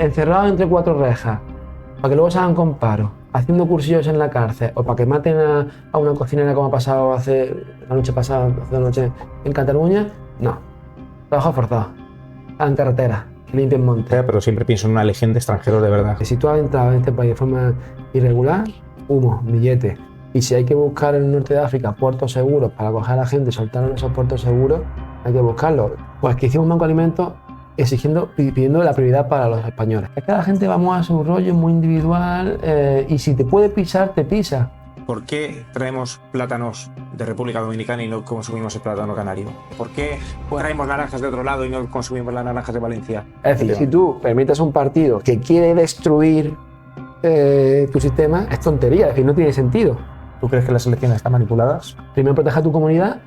encerrados entre cuatro rejas, para que luego se hagan con paro, haciendo cursillos en la cárcel, o para que maten a una cocinera como ha pasado hace dos noches en Cataluña, no. Trabajo forzado, en carretera, que limpien montes. Pero siempre pienso en una legión de extranjeros de verdad. Si tú has entrado en este país de forma irregular, humo, billete. Y si hay que buscar en el norte de África puertos seguros para coger a la gente y soltarlos en esos puertos seguros, hay que buscarlos. Pues que hicimos un banco de alimentos pidiendo la prioridad para los españoles. Es que la gente vamos a su rollo muy individual y si te puede pisar, te pisa. ¿Por qué traemos plátanos de República Dominicana y no consumimos el plátano canario? ¿Por qué traemos naranjas de otro lado y no consumimos las naranjas de Valencia? Es decir, si tú permites a un partido que quiere destruir tu sistema, es tontería, es decir, no tiene sentido. ¿Tú crees que las elecciones están manipuladas? Primero protege a tu comunidad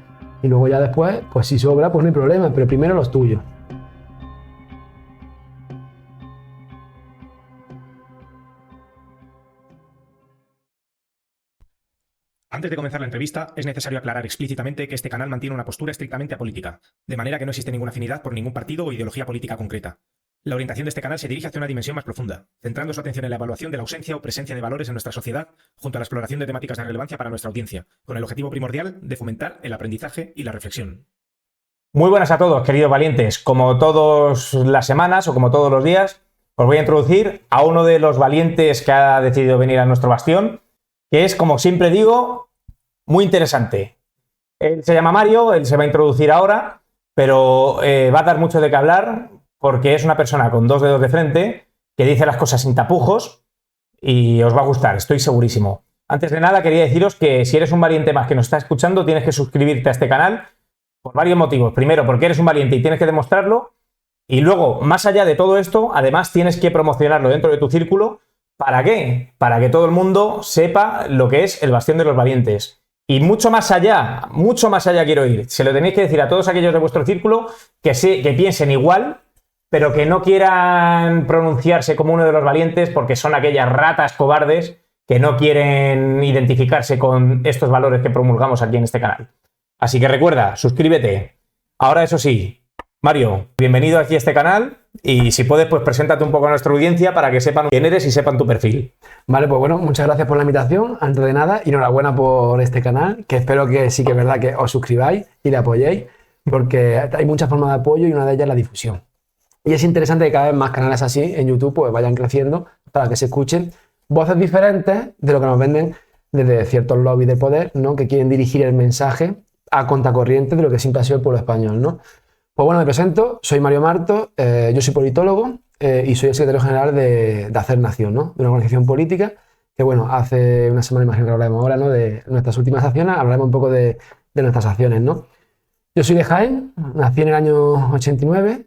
y luego ya después, pues si sobra, pues no hay problema, pero primero los tuyos. Antes de comenzar la entrevista, es necesario aclarar explícitamente que este canal mantiene una postura estrictamente apolítica, de manera que no existe ninguna afinidad por ningún partido o ideología política concreta. La orientación de este canal se dirige hacia una dimensión más profunda, centrando su atención en la evaluación de la ausencia o presencia de valores en nuestra sociedad, junto a la exploración de temáticas de relevancia para nuestra audiencia, con el objetivo primordial de fomentar el aprendizaje y la reflexión. Muy buenas a todos, queridos valientes. Como todas las semanas o como todos los días, os voy a introducir a uno de los valientes que ha decidido venir a nuestro bastión, que es, como siempre digo, muy interesante. Él se llama Mario, él se va a introducir ahora, pero va a dar mucho de qué hablar porque es una persona con dos dedos de frente que dice las cosas sin tapujos y os va a gustar, estoy segurísimo. Antes de nada, quería deciros que si eres un valiente más que nos está escuchando, tienes que suscribirte a este canal por varios motivos. Primero, porque eres un valiente y tienes que demostrarlo. Y luego, más allá de todo esto, además tienes que promocionarlo dentro de tu círculo. ¿Para qué? Para que todo el mundo sepa lo que es el Bastión de los Valientes. Y mucho más allá quiero ir. Se lo tenéis que decir a todos aquellos de vuestro círculo que piensen igual, pero que no quieran pronunciarse como uno de los valientes porque son aquellas ratas cobardes que no quieren identificarse con estos valores que promulgamos aquí en este canal. Así que recuerda, suscríbete. Ahora, eso sí, Mario, bienvenido aquí a este canal y si puedes, pues preséntate un poco a nuestra audiencia para que sepan quién eres y sepan tu perfil. Vale, pues bueno, muchas gracias por la invitación. Antes de nada, enhorabuena por este canal, que espero que sí que es verdad que os suscribáis y le apoyéis, porque hay muchas formas de apoyo y una de ellas es la difusión. Y es interesante que cada vez más canales así en YouTube pues vayan creciendo para que se escuchen voces diferentes de lo que nos venden desde ciertos lobbies de poder, ¿no? Que quieren dirigir el mensaje a contracorriente de lo que siempre ha sido el pueblo español, ¿no? Pues bueno, me presento, soy Mario Marto, yo soy politólogo y soy el secretario general de Hacer Nación, ¿no? De una organización política que, bueno, hace una semana, imagino que hablaremos ahora, ¿no? De nuestras últimas acciones, hablaremos un poco de nuestras acciones, ¿no? Yo soy de Jaén, nací en el año 89,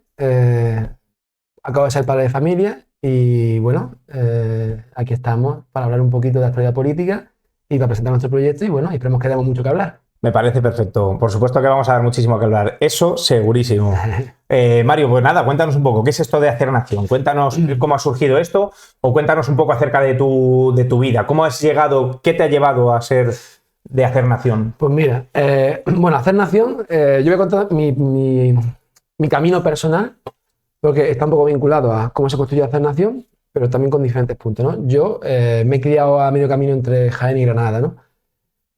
acabo de ser padre de familia y, bueno, aquí estamos para hablar un poquito de actualidad política y para presentar nuestro proyecto y, bueno, esperemos que demos mucho que hablar. Me parece perfecto. Por supuesto que vamos a dar muchísimo que hablar. Eso segurísimo. Mario, pues nada, cuéntanos un poco. ¿Qué es esto de Hacer Nación? Cuéntanos cómo ha surgido esto o cuéntanos un poco acerca de tu vida. ¿Cómo has llegado? ¿Qué te ha llevado a ser de Hacer Nación? Pues mira, bueno, Hacer Nación, yo voy a contar mi camino personal porque está un poco vinculado a cómo se construyó Hacer Nación, pero también con diferentes puntos, ¿no? Yo me he criado a medio camino entre Jaén y Granada, ¿no?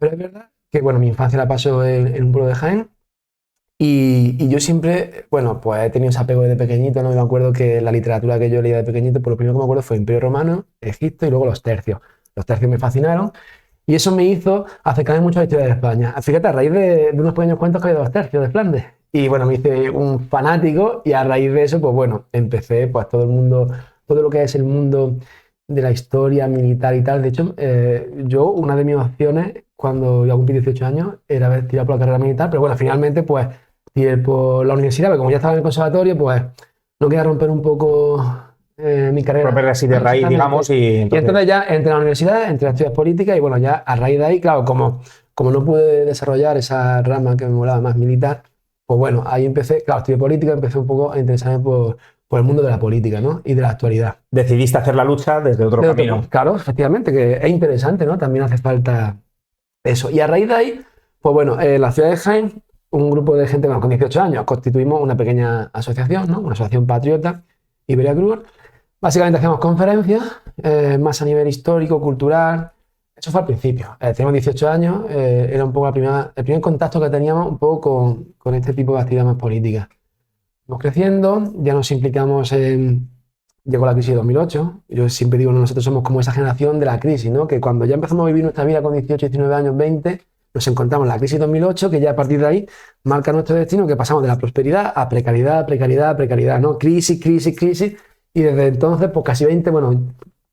Pero es verdad que, bueno, mi infancia la paso en un pueblo de Jaén y yo siempre, bueno, pues he tenido ese apego desde pequeñito, ¿no? Me acuerdo que la literatura que yo leía de pequeñito, pues lo primero que me acuerdo fue Imperio Romano, Egipto y luego los tercios. Los tercios me fascinaron y eso me hizo acercarme mucho a la historia de España. Fíjate, a raíz de unos pequeños cuentos que hay de los tercios de Flandes. Y bueno, me hice un fanático y a raíz de eso, pues bueno, empecé, pues todo lo que es el mundo de la historia militar y tal. De hecho, yo, una de mis opciones cuando yo cumplí 18 años era haber tirado por la carrera militar, pero bueno, finalmente pues tiré por la universidad, porque como ya estaba en el conservatorio, pues no quería romper un poco mi carrera. Romper así de raíz, digamos. Y entonces ya entré a la universidad, entré a estudiar política y bueno, ya a raíz de ahí, claro, como no pude desarrollar esa rama que me molaba más militar, pues bueno, ahí empecé, claro, estudié política, empecé un poco a interesarme por el mundo de la política, ¿no? Y de la actualidad. Decidiste hacer la lucha desde otro camino. Claro, efectivamente, que es interesante, ¿no? También hace falta eso. Y a raíz de ahí, pues bueno, en la ciudad de Jaén, un grupo de gente, bueno, con 18 años, constituimos una pequeña asociación, ¿no? Una asociación patriota, Iberia Cruz, Básicamente hacíamos conferencias, más a nivel histórico, cultural. Eso fue al principio. Teníamos 18 años, era un poco el primer contacto que teníamos un poco con este tipo de actividades más políticas. Vamos creciendo, ya nos implicamos en... Llegó la crisis de 2008. Yo siempre digo, nosotros somos como esa generación de la crisis, ¿no? Que cuando ya empezamos a vivir nuestra vida con 18, 19 años, 20, nos encontramos en la crisis de 2008, que ya a partir de ahí marca nuestro destino, que pasamos de la prosperidad a precariedad, precariedad, precariedad, ¿no? Crisis, crisis, crisis. Y desde entonces, pues casi 20, bueno,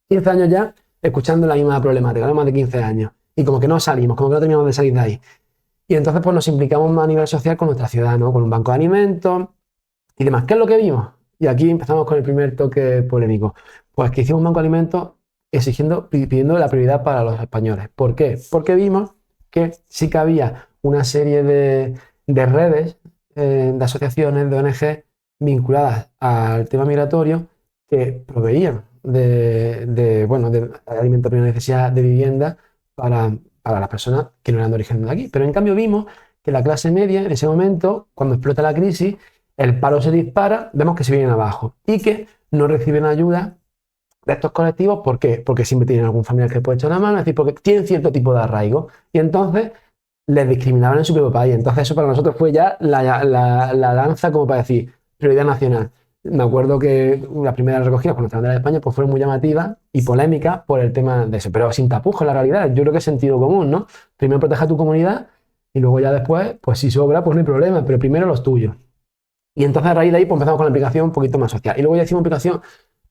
15 años ya, escuchando la misma problemática, no más de 15 años. Y como que no salimos, como que no terminamos de salir de ahí. Y entonces, pues nos implicamos más a nivel social con nuestra ciudad, ¿no? Con un banco de alimentos y demás. ¿Qué es lo que vimos? Y aquí empezamos con el primer toque polémico. Pues que hicimos un banco de alimentos pidiendo la prioridad para los españoles. ¿Por qué? Porque vimos que sí que había una serie de redes, de asociaciones, de ONG vinculadas al tema migratorio que proveían de alimentos de primera necesidad, de vivienda para las personas que no eran de origen de aquí. Pero en cambio vimos que la clase media, en ese momento, cuando explota la crisis, el paro se dispara, vemos que se vienen abajo y que no reciben ayuda de estos colectivos. ¿Por qué? Porque siempre tienen algún familiar que puede echar una mano, es decir, porque tienen cierto tipo de arraigo y entonces les discriminaban en su propio país. Entonces eso para nosotros fue ya la lanza como para decir prioridad nacional. Me acuerdo que las primeras recogidas por nuestra bandera de España pues fueron muy llamativas y polémicas por el tema de eso, pero sin tapujos en la realidad. Yo creo que es sentido común, ¿no? Primero protege a tu comunidad y luego ya después, pues si sobra, pues no hay problema, pero primero los tuyos. Y entonces a raíz de ahí pues empezamos con la implicación un poquito más social. Y luego ya hicimos implicación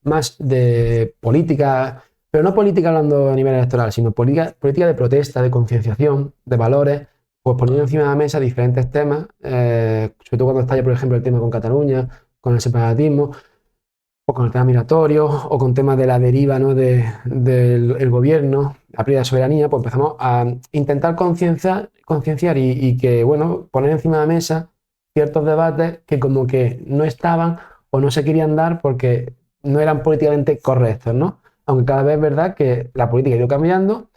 más de política, pero no política hablando a nivel electoral, sino política de protesta, de concienciación, de valores, pues poniendo encima de la mesa diferentes temas, sobre todo cuando estalla, por ejemplo, el tema con Cataluña, con el separatismo, o con el tema migratorio, o con temas de la deriva, ¿no? del gobierno, la pérdida de soberanía, pues empezamos a intentar concienciar y que, bueno, poner encima de la mesa ciertos debates que como que no estaban o no se querían dar porque no eran políticamente correctos, ¿no? Aunque cada vez es verdad que la política ha ido cambiando,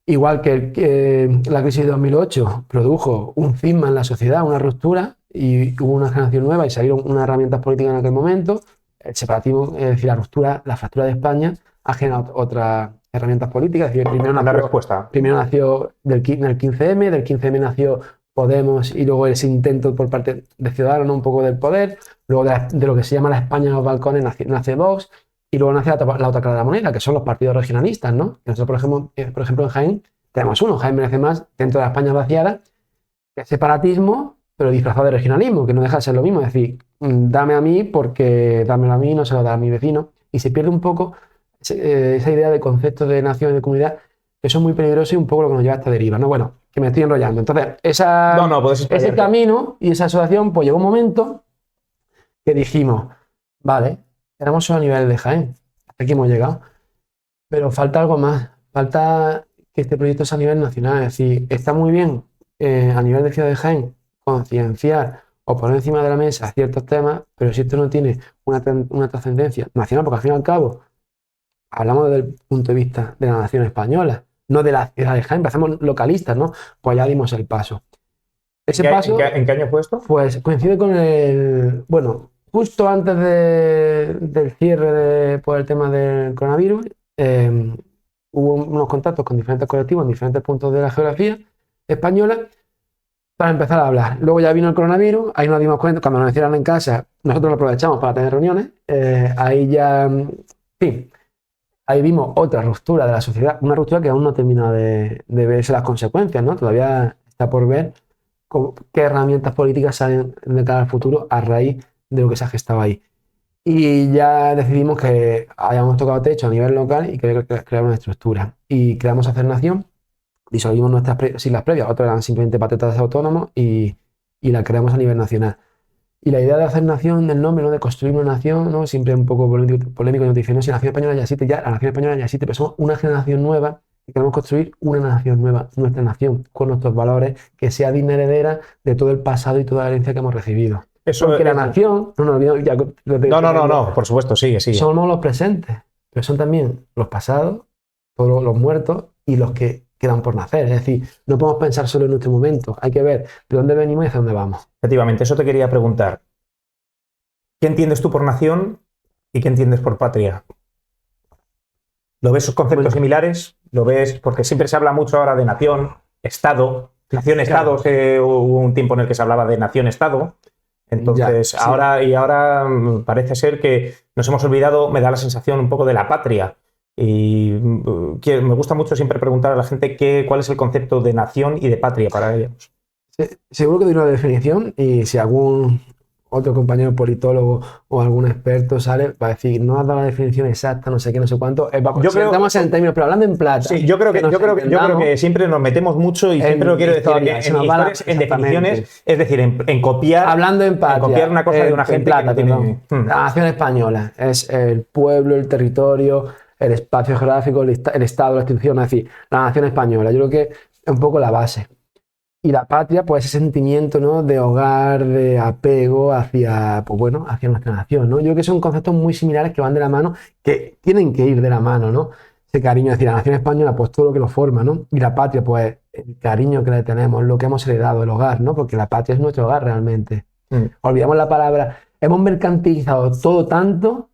igual que la crisis de 2008 produjo un cisma en la sociedad, una ruptura, y hubo una generación nueva y salieron unas herramientas políticas en aquel momento. El separatismo, es decir, la ruptura, la fractura de España, ha generado otras herramientas políticas. Es decir, primero nació en el 15M, del 15M nació Podemos y luego ese intento por parte de Ciudadanos un poco del poder, luego de lo que se llama la España de los balcones nace Vox y luego nace la otra cara de la moneda, que son los partidos regionalistas, ¿no? Nosotros, por ejemplo, en Jaén tenemos uno, Jaén merece más, dentro de la España vaciada, que es separatismo, pero disfrazado de regionalismo, que no deja de ser lo mismo, es decir, dame a mí porque dámelo a mí, no se lo da a mi vecino, y se pierde un poco esa idea de concepto de nación y de comunidad, que son muy peligrosos y un poco lo que nos lleva a esta deriva, ¿no? Bueno, que me estoy enrollando. Entonces, ese camino y esa asociación, pues llegó un momento que dijimos, vale, éramos solo a nivel de Jaén, hasta aquí hemos llegado, pero falta algo más, falta que este proyecto sea a nivel nacional, es decir, está muy bien a nivel de ciudad de Jaén concienciar o poner encima de la mesa ciertos temas, pero si esto no tiene una trascendencia nacional, porque al fin y al cabo hablamos desde el punto de vista de la nación española, no de la ciudad de Jaén, hacemos localistas, ¿no? Pues ya dimos el paso. Ese paso, ¿En qué año fue esto? pues coincide con bueno, justo antes del cierre por el tema del coronavirus, hubo unos contactos con diferentes colectivos en diferentes puntos de la geografía española para empezar a hablar. Luego ya vino el coronavirus, ahí nos dimos cuenta, cuando nos encierran en casa, nosotros lo aprovechamos para tener reuniones, ahí ya, en fin, ahí vimos otra ruptura de la sociedad, una ruptura que aún no termina de verse las consecuencias, ¿no? Todavía está por ver qué herramientas políticas salen de cara al futuro a raíz de lo que se ha gestado ahí. Y ya decidimos que habíamos tocado techo a nivel local y que crear una estructura. Y creamos Hacer Nación, disolvimos nuestras siglas previas, otras eran simplemente patetas de autónomos y la creamos a nivel nacional. Y la idea de Hacer Nación, del nombre, ¿no? De construir una nación, ¿no? Siempre un poco polémico, nos dicen, no, si la nación española ya existe, ya la nación española ya existe, pero somos una generación nueva y queremos construir una nación nueva, nuestra nación, con nuestros valores, que sea digna heredera de todo el pasado y toda la herencia que hemos recibido. Porque la nación, no, por supuesto, sigue. Somos los presentes, pero son también los pasados, todos los muertos y los que quedan por nacer. Es decir, no podemos pensar solo en nuestro momento, hay que ver de dónde venimos y hacia dónde vamos. Efectivamente, eso te quería preguntar. ¿Qué entiendes tú por nación ¿Y qué entiendes por patria? ¿Lo ves conceptos similares? ¿Lo ves? Porque siempre se habla mucho ahora de nación, Estado. Nación-Estado, hubo un tiempo en el que se hablaba de nación-Estado. Entonces, sí. ahora parece ser que nos hemos olvidado, me da la sensación un poco de la patria. Y me gusta mucho siempre preguntar a la gente cuál es el concepto de nación y de patria para ellos. Seguro que tiene una definición y si algún otro compañero politólogo o algún experto sale va a decir, no has dado la definición exacta, no sé qué, no sé cuánto. Estamos en términos, pero hablando en plata. Sí, yo creo que siempre nos metemos mucho y siempre lo quiero decir en definiciones, es decir, en copiar. Hablando en patria, en copiar una cosa de una gente plata, que no tiene. La nación española es el pueblo, el territorio, el espacio geográfico, el Estado, la institución, es decir, la nación española. Yo creo que es un poco la base. Y la patria, pues ese sentimiento, ¿no?, de hogar, de apego hacia, pues bueno, hacia nuestra nación, ¿no? Yo creo que son conceptos muy similares que van de la mano, que tienen que ir de la mano, ¿no? Ese cariño, es decir, la nación española, pues todo lo que lo forma, ¿no? Y la patria, pues el cariño que le tenemos, lo que hemos heredado, el hogar, ¿no? Porque la patria es nuestro hogar realmente. Olvidamos la palabra, hemos mercantilizado todo tanto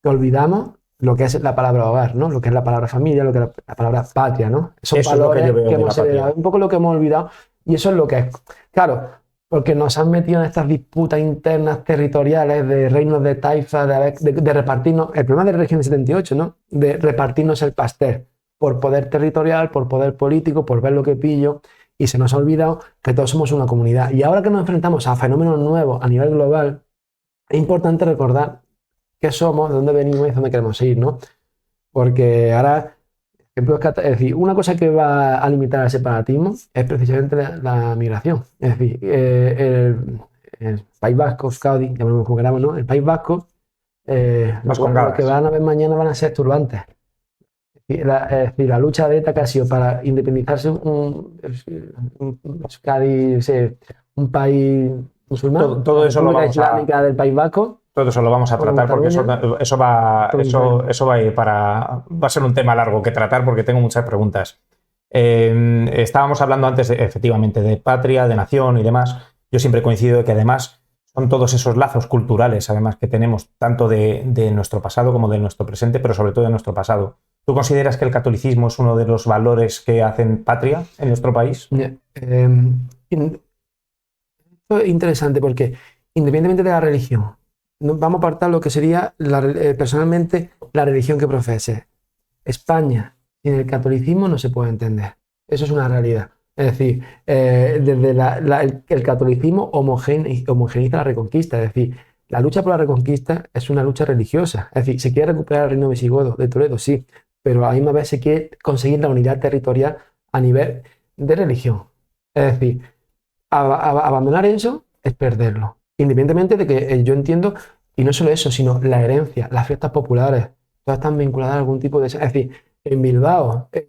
que olvidamos lo que es la palabra hogar, ¿no? Lo que es la palabra familia, lo que es la palabra patria, ¿no? Esos valores es lo que yo veo que hemos heredado, un poco lo que hemos olvidado. Y eso es lo que es. Claro, porque nos han metido en estas disputas internas territoriales de reinos de taifa, de repartirnos. El problema de la región del 78, ¿no? De repartirnos el pastel por poder territorial, por poder político, por ver lo que pillo. Y se nos ha olvidado que todos somos una comunidad. Y ahora que nos enfrentamos a fenómenos nuevos a nivel global, es importante recordar qué somos, de dónde venimos y dónde queremos ir, ¿no? Porque ahora. Es decir, una cosa que va a limitar el separatismo es precisamente la migración. Es decir, el País Vasco, Euskadi, llamémoslo como queramos, ¿no? El País Vasco, lo que van a ver mañana van a ser turbantes. Es decir, la lucha de ETA que ha sido para independizarse Euskadi, un país musulmán, todo eso lo vamos islámica del País Vasco. Todo eso lo vamos a tratar porque eso va a ir va a ser un tema largo que tratar porque tengo muchas preguntas. Estábamos hablando antes efectivamente de patria, de nación y demás. Yo siempre coincido de que además son todos esos lazos culturales además que tenemos tanto de nuestro pasado como de nuestro presente, pero sobre todo de nuestro pasado. ¿Tú consideras que el catolicismo es uno de los valores que hacen patria en nuestro país? Esto es interesante porque independientemente de la religión, vamos a apartar lo que sería personalmente la religión que profese. España sin el catolicismo no se puede entender. Eso es una realidad. Es decir, desde el catolicismo homogeneiza la reconquista. Es decir, la lucha por la reconquista es una lucha religiosa. Es decir, se quiere recuperar el reino visigodo de Toledo, sí, pero a la misma vez se quiere conseguir la unidad territorial a nivel de religión. Es decir, abandonar eso es perderlo. Independientemente de que yo entiendo, y no solo eso, sino la herencia, las fiestas populares, todas están vinculadas a algún tipo de... Es decir, en Bilbao, es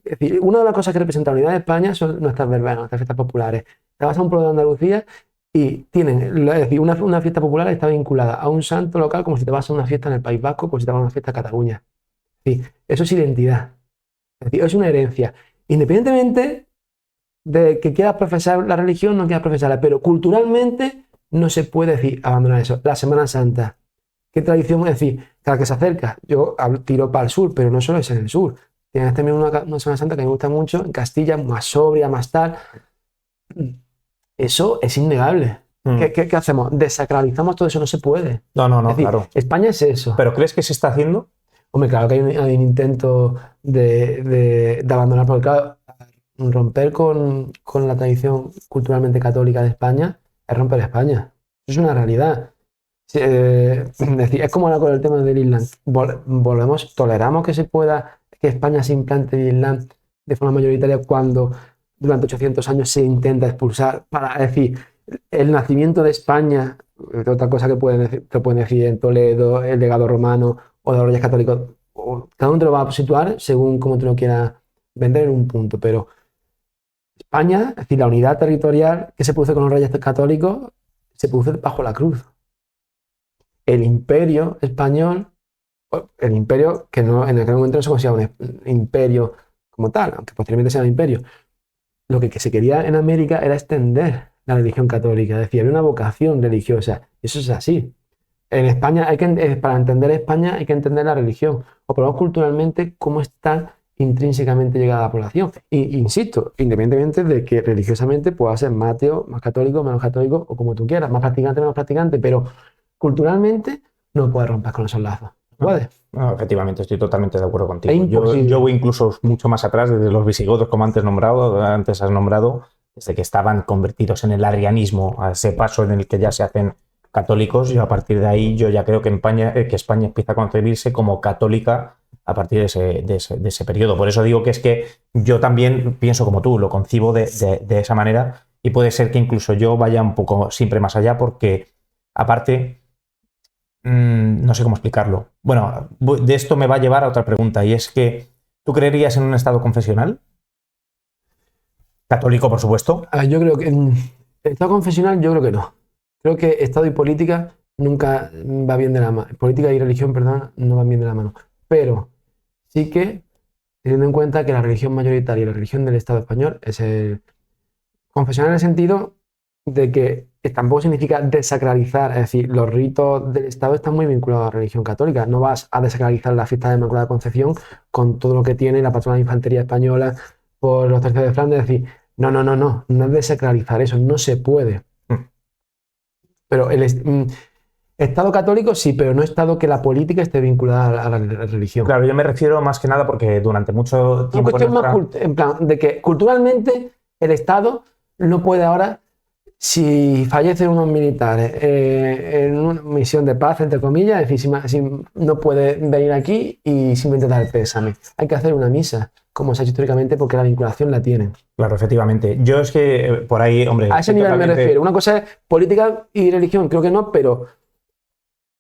decir, una de las cosas que representa la unidad de España son nuestras verbenas, nuestras fiestas populares. Te vas a un pueblo de Andalucía y tienen, es decir, una fiesta popular está vinculada a un santo local como si te vas a una fiesta en el País Vasco, como si te vas a una fiesta en Cataluña. Es decir, eso es identidad. Es decir, es una herencia. Independientemente de que quieras profesar la religión, no quieras profesarla, pero culturalmente no se puede decir abandonar eso. La Semana Santa, ¿qué tradición? Es decir, cada que se acerca, yo tiro para el sur, pero no solo es en el sur. Tienes también una Semana Santa que me gusta mucho, en Castilla, más sobria, más tal. Eso es innegable. ¿Qué hacemos? ¿Desacralizamos todo eso? No se puede. No, es decir, claro. España es eso. ¿Pero crees que se está haciendo? Hombre, claro que hay un intento de abandonar, porque claro, romper con la tradición culturalmente católica de España es romper España. Eso es una realidad. Es decir, es como ahora con el tema del Islam. Toleramos que España se implante el Islam de forma mayoritaria cuando durante 800 años se intenta expulsar. Es decir, el nacimiento de España, otra cosa que pueden decir en Toledo, el legado romano o de los reyes católicos, cada uno te lo va a situar según como tú lo quieras vender en un punto, pero España, es decir, la unidad territorial que se produce con los reyes católicos, se produce bajo la cruz. El imperio español, el imperio que no, en aquel momento no se consideraba un imperio como tal, aunque posteriormente sea un imperio, lo que se quería en América era extender la religión católica, es decir, había una vocación religiosa, y eso es así. en España, para entender España hay que entender la religión, o por lo menos culturalmente, cómo está intrínsecamente llegada la población. Y insisto, independientemente de que religiosamente pueda ser más ateo, más católico, menos católico, o como tú quieras, más practicante, menos practicante, pero culturalmente no puedes romper con esos lazos. ¿No puedes? No, efectivamente, estoy totalmente de acuerdo contigo. Es imposible. Yo voy incluso mucho más atrás, desde los visigodos, como antes has nombrado, desde que estaban convertidos en el arrianismo, a ese paso en el que ya se hacen católicos. Yo a partir de ahí, yo ya creo que España empieza a concebirse como católica a partir de ese periodo. Por eso digo que es que yo también pienso como tú, lo concibo de esa manera, y puede ser que incluso yo vaya un poco siempre más allá, porque aparte, no sé cómo explicarlo. Bueno, de esto me va a llevar a otra pregunta, y es que ¿tú creerías en un Estado confesional? Católico, por supuesto. Yo creo que en Estado confesional, yo creo que no. Creo que Estado y política nunca va bien de la mano. Política y religión, perdón, no van bien de la mano. Pero sí que, teniendo en cuenta que la religión mayoritaria y la religión del Estado español es el confesional en el sentido de que tampoco significa desacralizar, es decir, los ritos del Estado están muy vinculados a la religión católica. No vas a desacralizar la fiesta de Inmaculada Concepción con todo lo que tiene la patrona de infantería española por los tercios de Flandes, es decir, no es desacralizar eso, no se puede. Pero Estado católico sí, pero no Estado que la política esté vinculada a la religión. Claro, yo me refiero más que nada porque durante mucho tiempo... Una cuestión más en plan, de que culturalmente el Estado no puede ahora, si fallecen unos militares en una misión de paz, entre comillas, es decir, no puede venir aquí y simplemente dar el pésame. Hay que hacer una misa, como se ha hecho históricamente, porque la vinculación la tienen. Claro, efectivamente. Yo es que por ahí, hombre... A ese nivel me refiero. Una cosa es política y religión, creo que no, pero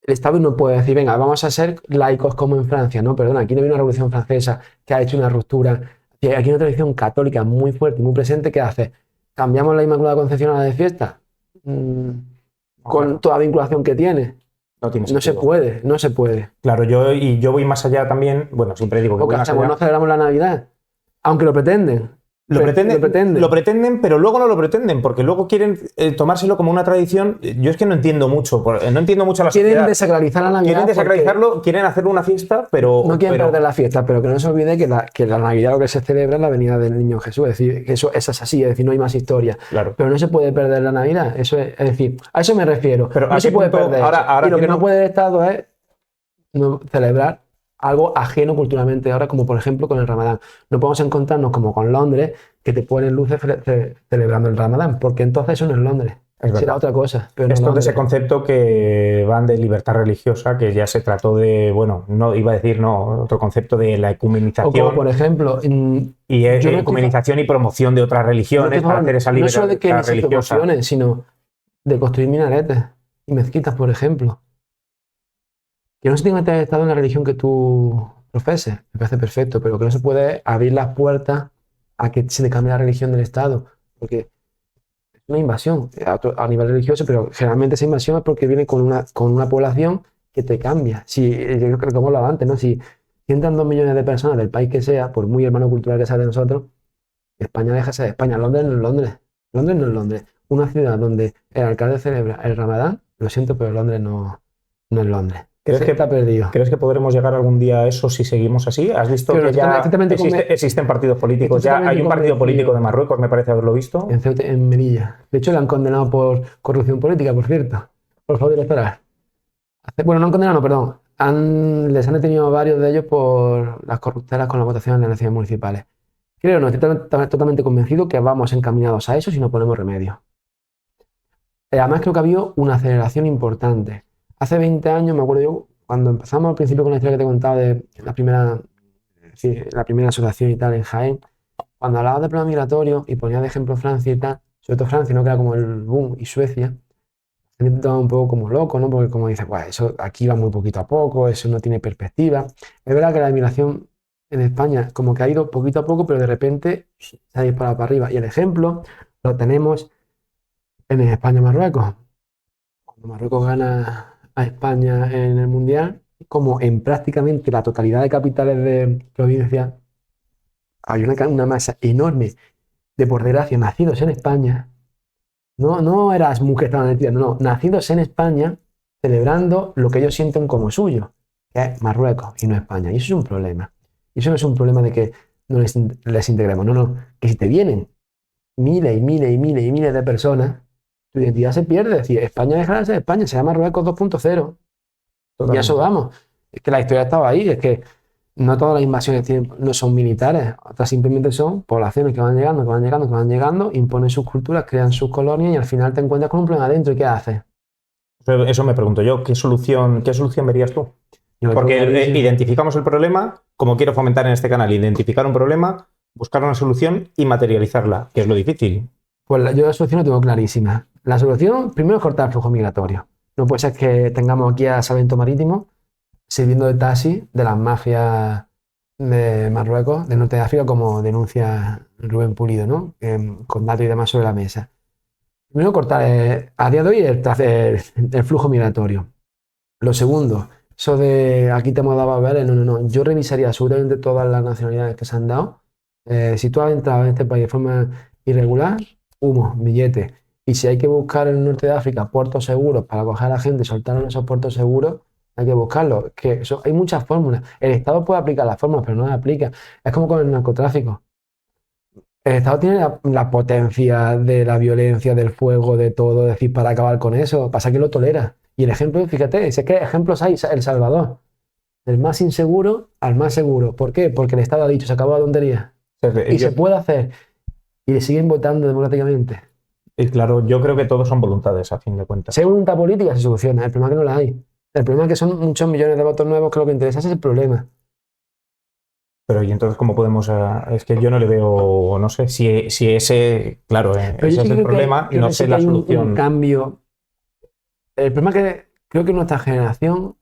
el Estado no puede decir, venga, vamos a ser laicos como en Francia. No, perdona, aquí no hay una revolución francesa que ha hecho una ruptura. Aquí hay una tradición católica muy fuerte y muy presente que hace, ¿cambiamos la Inmaculada Concepción a la de fiesta? Con toda la vinculación que tiene. No se puede. Claro, yo voy más allá también. Bueno, siempre digo que voy más allá. No celebramos la Navidad, aunque lo pretenden. Lo pretenden, pero luego no lo pretenden, porque luego quieren tomárselo como una tradición. Yo es que no entiendo mucho a la sociedad. Quieren desacralizar la Navidad. Quieren desacralizarlo, quieren hacer una fiesta, pero... No quieren perder la fiesta, pero que no se olvide que la Navidad lo que se celebra es la venida del niño Jesús. Es decir, que eso es así, es decir, no hay más historia. Claro. Pero no se puede perder la Navidad. Es decir, a eso me refiero. Pero no se puede perder. Ahora y lo que no puede el Estado es no celebrar algo ajeno culturalmente ahora, como por ejemplo con el Ramadán. No podemos encontrarnos como con Londres, que te ponen luces celebrando el Ramadán, porque entonces eso no es Londres. Será otra cosa. Pero esto de ese concepto que van de libertad religiosa, que ya se trató de, bueno, no iba a decir, no, otro concepto de la ecumenización. O como por ejemplo... ecumenización y promoción de otras religiones para hacer esa libertad religiosa. No solo de que promociones, sino de construir minaretes y mezquitas, por ejemplo. Que no se tenga que haber estado en la religión que tú profeses, me parece perfecto, pero que no se puede abrir las puertas a que se le cambie la religión del Estado, porque es una invasión a nivel religioso, pero generalmente esa invasión es porque viene con una población que te cambia. Yo creo que hemos hablado antes, ¿no? Si entran 2 millones de personas del país que sea, por muy hermano cultural que sea de nosotros, España deja de ser España. Londres no es Londres. Londres no es Londres. Una ciudad donde el alcalde celebra el Ramadán, lo siento, pero Londres no es Londres. ¿Crees que está perdido? ¿Crees que podremos llegar algún día a eso si seguimos así? ¿Has visto que ya existen partidos políticos? Ya hay un partido político de Marruecos, me parece haberlo visto. En Melilla. De hecho, le han condenado por corrupción política, por cierto. Por fraude electoral. Bueno, no han condenado, no, perdón. Les han detenido varios de ellos por las corruptelas con la votación en las elecciones municipales. Creo, no, estoy totalmente convencido que vamos encaminados a eso si no ponemos remedio. Además, creo que ha habido una aceleración importante. Hace 20 años, me acuerdo yo, cuando empezamos al principio con la historia que te he contado de la primera asociación y tal en Jaén, cuando hablaba de problema migratorio y ponía de ejemplo Francia y tal, sobre todo Francia, ¿no? Que era como el boom, y Suecia, se han intentado un poco como loco, ¿no? Porque como dices, pues eso aquí va muy poquito a poco, eso no tiene perspectiva. Es verdad que la inmigración en España como que ha ido poquito a poco, pero de repente se ha disparado para arriba. Y el ejemplo lo tenemos en España-Marruecos. Cuando Marruecos gana a España en el Mundial, como en prácticamente la totalidad de capitales de provincias hay una masa enorme de, por desgracia, nacidos en España, no Erasmus que estaban estudiando, no, nacidos en España, celebrando lo que ellos sienten como suyo, que es Marruecos y no España. Y eso es un problema. Y eso no es un problema de que no les integremos, no, que si te vienen miles y miles y miles y miles de personas, tu identidad se pierde. Es decir, España deja de ser España, se llama Marruecos 2.0. Y a eso vamos. Es que la historia estaba ahí, es que no todas las invasiones no son militares, otras simplemente son poblaciones que van llegando, que van llegando, que van llegando, imponen sus culturas, crean sus colonias y al final te encuentras con un problema adentro. ¿Y qué haces? Eso me pregunto yo, ¿qué solución verías tú? Porque identificamos el problema, como quiero fomentar en este canal, identificar un problema, buscar una solución y materializarla, que es lo difícil. Pues yo la solución la tengo clarísima. La solución, primero, es cortar el flujo migratorio. No puede ser que tengamos aquí a Salento Marítimo sirviendo de taxi de las mafias de Marruecos, del norte de África, como denuncia Rubén Pulido, ¿no? Con datos y demás sobre la mesa. Primero, cortar a día de hoy el flujo migratorio. Lo segundo, eso de aquí te hemos dado a ver, no. Yo revisaría absolutamente todas las nacionalidades que se han dado. Si tú has entrado en este país de forma irregular, humo, billete. Y si hay que buscar en el norte de África puertos seguros para coger a la gente y soltarlos en esos puertos seguros, hay que buscarlos. Hay muchas fórmulas. El Estado puede aplicar las fórmulas, pero no las aplica. Es como con el narcotráfico. El Estado tiene la potencia de la violencia, del fuego, de todo, es decir, para acabar con eso. Pasa que lo tolera. Y el ejemplo, fíjate, es que ejemplos hay. El Salvador, del más inseguro al más seguro. ¿Por qué? Porque el Estado ha dicho, se acabó la tontería. Y se puede hacer. Y le siguen votando democráticamente. Y claro, yo creo que todos son voluntades, a fin de cuentas. Si hay voluntad política, se soluciona. El problema es que no la hay. El problema es que son muchos millones de votos nuevos que lo que interesa es el problema. Pero ¿y entonces cómo podemos...? Es que yo no le veo, no sé, si ese, claro, ese es el problema y no sé la solución. Un cambio. El problema es que creo que nuestra generación,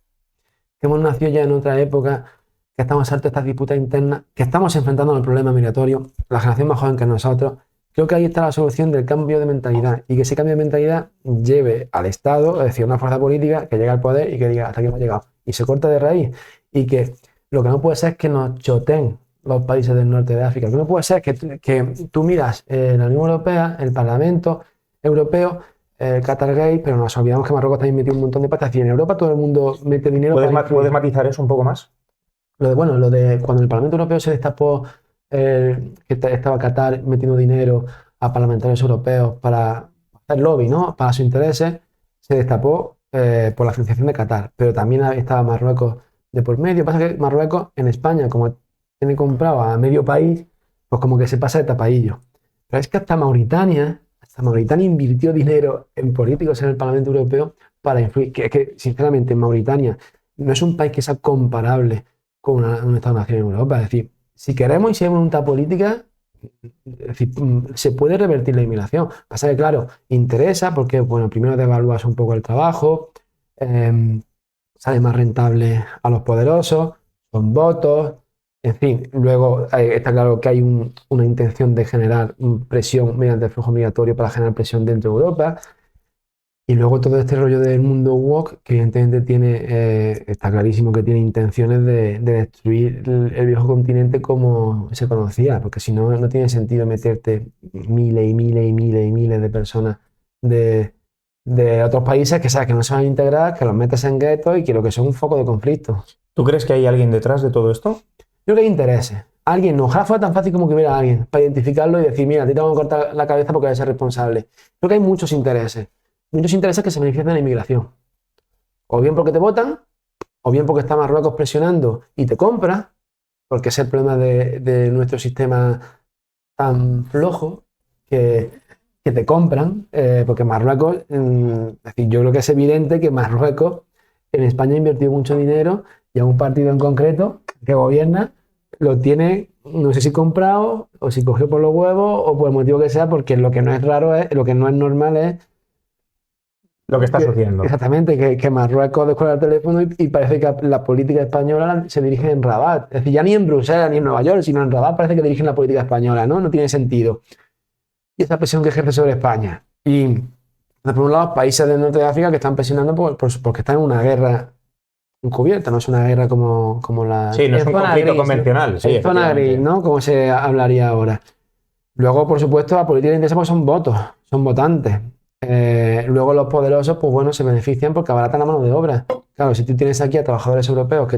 que hemos nacido ya en otra época, que estamos hartos de estas disputas internas, que estamos enfrentando al problema migratorio, la generación más joven que nosotros, creo que ahí está la solución del cambio de mentalidad y que ese cambio de mentalidad lleve al Estado, es decir, una fuerza política que llegue al poder y que diga hasta aquí hemos llegado y se corta de raíz. Y que lo que no puede ser es que nos choten los países del norte de África. Lo que no puede ser es que tú miras la Unión Europea, el Parlamento Europeo, el Qatargate, pero nos olvidamos que Marruecos también metió un montón de patas. Y en Europa todo el mundo mete dinero. ¿Puedes matizar eso un poco más? Lo de cuando el Parlamento Europeo se destapó que estaba Qatar metiendo dinero a parlamentarios europeos para hacer lobby, ¿no? Para sus intereses, se destapó por la financiación de Qatar. Pero también estaba Marruecos de por medio. Pasa que Marruecos en España, como tiene comprado a medio país, pues como que se pasa de tapadillo. Pero es que hasta Mauritania invirtió dinero en políticos en el Parlamento Europeo para influir. Que sinceramente en Mauritania no es un país que sea comparable con un Estado-nación en Europa. Es decir, si queremos y si hay voluntad política, es decir, se puede revertir la inmigración. Pasa que, claro, interesa porque, bueno, primero devalúas un poco el trabajo, sale más rentable a los poderosos, son votos, en fin. Luego está claro que hay una intención de generar presión mediante el flujo migratorio para generar presión dentro de Europa. Y luego todo este rollo del mundo woke, que evidentemente está clarísimo que tiene intenciones de destruir el viejo continente como se conocía, porque si no, no tiene sentido meterte miles y miles y miles y miles de personas de otros países que sabes que no se van a integrar, que los metes en guetos y que lo que son un foco de conflicto. ¿Tú crees que hay alguien detrás de todo esto? Yo creo que hay intereses. Alguien, no, ojalá fuera tan fácil como que hubiera alguien para identificarlo y decir, mira, a ti te vamos a cortar la cabeza porque eres responsable. Creo que hay muchos intereses que se manifiestan en la inmigración. O bien porque te votan, o bien porque está Marruecos presionando y te compra, porque es el problema de nuestro sistema tan flojo que te compran, porque Marruecos, es decir, yo creo que es evidente que Marruecos en España ha invertido mucho dinero y a un partido en concreto que gobierna lo tiene, no sé si comprado o si cogió por los huevos o por el motivo que sea, porque lo que no es raro lo que no es normal es lo que está sucediendo. Exactamente, que Marruecos descuelga el teléfono y parece que la política española se dirige en Rabat. Es decir, ya ni en Bruselas ni en Nueva York, sino en Rabat parece que dirigen la política española, ¿no? No tiene sentido. Y esa presión que ejerce sobre España. Y, por un lado, países del norte de África que están presionando porque están en una guerra encubierta, no es una guerra como la... Sí, no es un conflicto convencional. Sí, en zona gris, ¿no? Como se hablaría ahora. Luego, por supuesto, la política interesa porque son votos, son votantes. Luego los poderosos, pues bueno, se benefician porque abaratan la mano de obra. Claro, si tú tienes aquí a trabajadores europeos que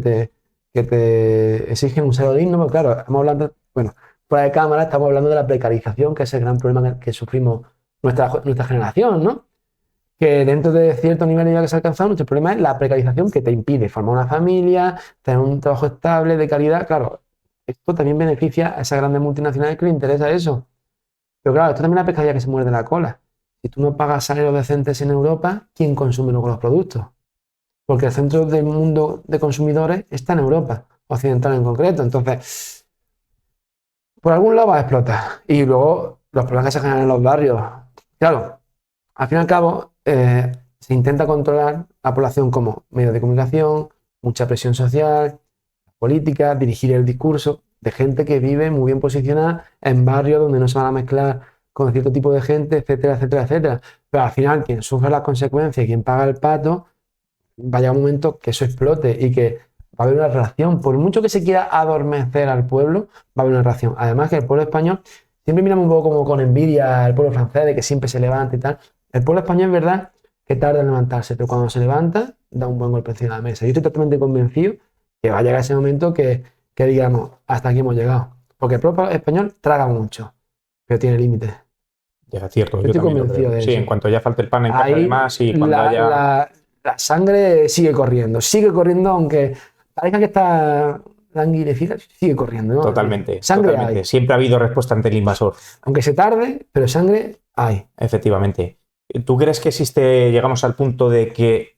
te exigen un salario digno, pues claro, estamos hablando, bueno, fuera de cámara estamos hablando de la precarización, que es el gran problema que sufrimos nuestra generación, ¿no? Que dentro de cierto nivel de vida que se ha alcanzado, nuestro problema es la precarización que te impide formar una familia, tener un trabajo estable, de calidad. Claro, esto también beneficia a esas grandes multinacionales que les interesa eso. Pero claro, esto también es la pescadilla que se muerde la cola. Si tú no pagas salarios decentes en Europa, ¿quién consume luego los productos? Porque el centro del mundo de consumidores está en Europa, occidental en concreto. Entonces, por algún lado va a explotar. Y luego los problemas que se generan en los barrios. Claro, al fin y al cabo, se intenta controlar la población como medios de comunicación, mucha presión social, política, dirigir el discurso de gente que vive muy bien posicionada en barrios donde no se van a mezclar con cierto tipo de gente, etcétera, etcétera, etcétera. Pero al final, quien sufre las consecuencias y quien paga el pato, va a llegar un momento que eso explote y que va a haber una reacción. Por mucho que se quiera adormecer al pueblo, va a haber una reacción. Además que el pueblo español, siempre miramos un poco como con envidia al pueblo francés, de que siempre se levanta y tal. El pueblo español es verdad que tarda en levantarse, pero cuando se levanta, da un buen golpe encima de la mesa. Yo estoy totalmente convencido que va a llegar ese momento que digamos, hasta aquí hemos llegado. Porque el pueblo español traga mucho, pero tiene límites. Ya, cierto. Yo estoy convencido de eso. Sí, en cuanto ya falte el pan en casa, además, y cuando la sangre sigue corriendo, aunque parezca que está languidecida, sigue corriendo, ¿no? Totalmente. Sangre totalmente. hay. Siempre ha habido respuesta ante el invasor. Aunque se tarde, pero sangre hay. Efectivamente. ¿Tú crees que llegamos al punto de que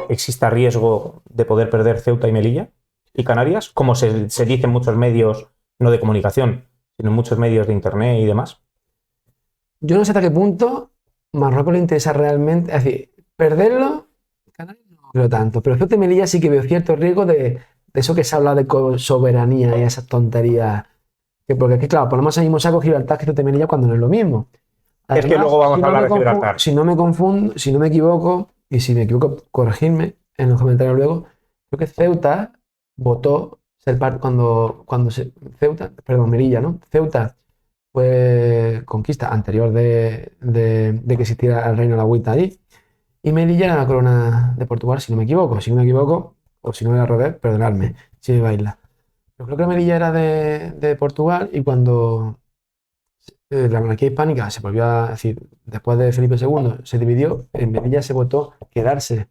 exista riesgo de poder perder Ceuta y Melilla y Canarias? Como se dice en muchos medios, no de comunicación, sino en muchos medios de internet y demás. Yo no sé hasta qué punto Marruecos le interesa realmente, es decir, perderlo, Canarias no creo tanto, pero Ceuta y Melilla sí que veo cierto riesgo de eso que se habla de soberanía y esas tonterías. Porque es que, claro, ponemos el mismo saco Gibraltar que Ceuta y Melilla cuando no es lo mismo. Además, es que luego vamos a hablar de Gibraltar. Si no me confundo, si no me equivoco, y si me equivoco, corregidme en los comentarios luego, creo que Ceuta votó ser parte Melilla, ¿no? Ceuta fue conquista anterior de que existiera el reino de la Agüita allí. Y Melilla era la corona de Portugal, si no me equivoco. Si no me equivoco, o si no era al revés, perdonadme, si me baila. Pero creo que Melilla era de Portugal y cuando la monarquía hispánica se volvió a decir, después de Felipe II, se dividió, en Melilla se votó quedarse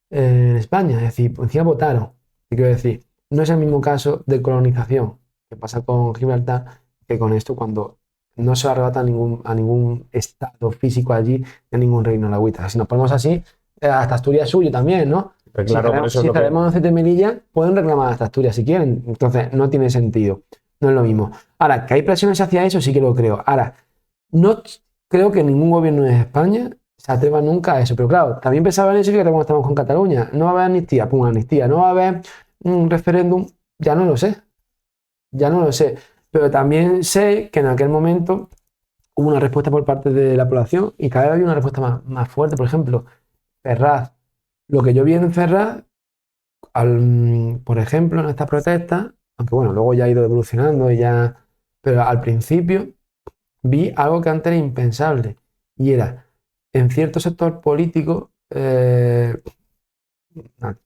en España. Es decir, encima votaron. ¿Qué quiero decir? No es el mismo caso de colonización que pasa con Gibraltar que con esto cuando no se arrebata a ningún estado físico allí, a ningún reino de la agüita. Si nos ponemos así, hasta Asturias es suyo también, ¿no? Pero claro, si cedemos Ceuta y Melilla, pueden reclamar hasta Asturias si quieren. Entonces, no tiene sentido. No es lo mismo. Ahora, que hay presiones hacia eso, sí que lo creo. Ahora, no creo que ningún gobierno de España se atreva nunca a eso. Pero claro, también pensaba en eso, fíjate cómo estamos con Cataluña. No va a haber amnistía, pum, amnistía. No va a haber un referéndum, ya no lo sé. Ya no lo sé. Pero también sé que en aquel momento hubo una respuesta por parte de la población y cada vez había una respuesta más fuerte. Por ejemplo, Ferraz. Lo que yo vi en Ferraz, por ejemplo, en estas protestas, aunque bueno, luego ya ha ido evolucionando pero al principio vi algo que antes era impensable y era en cierto sector político,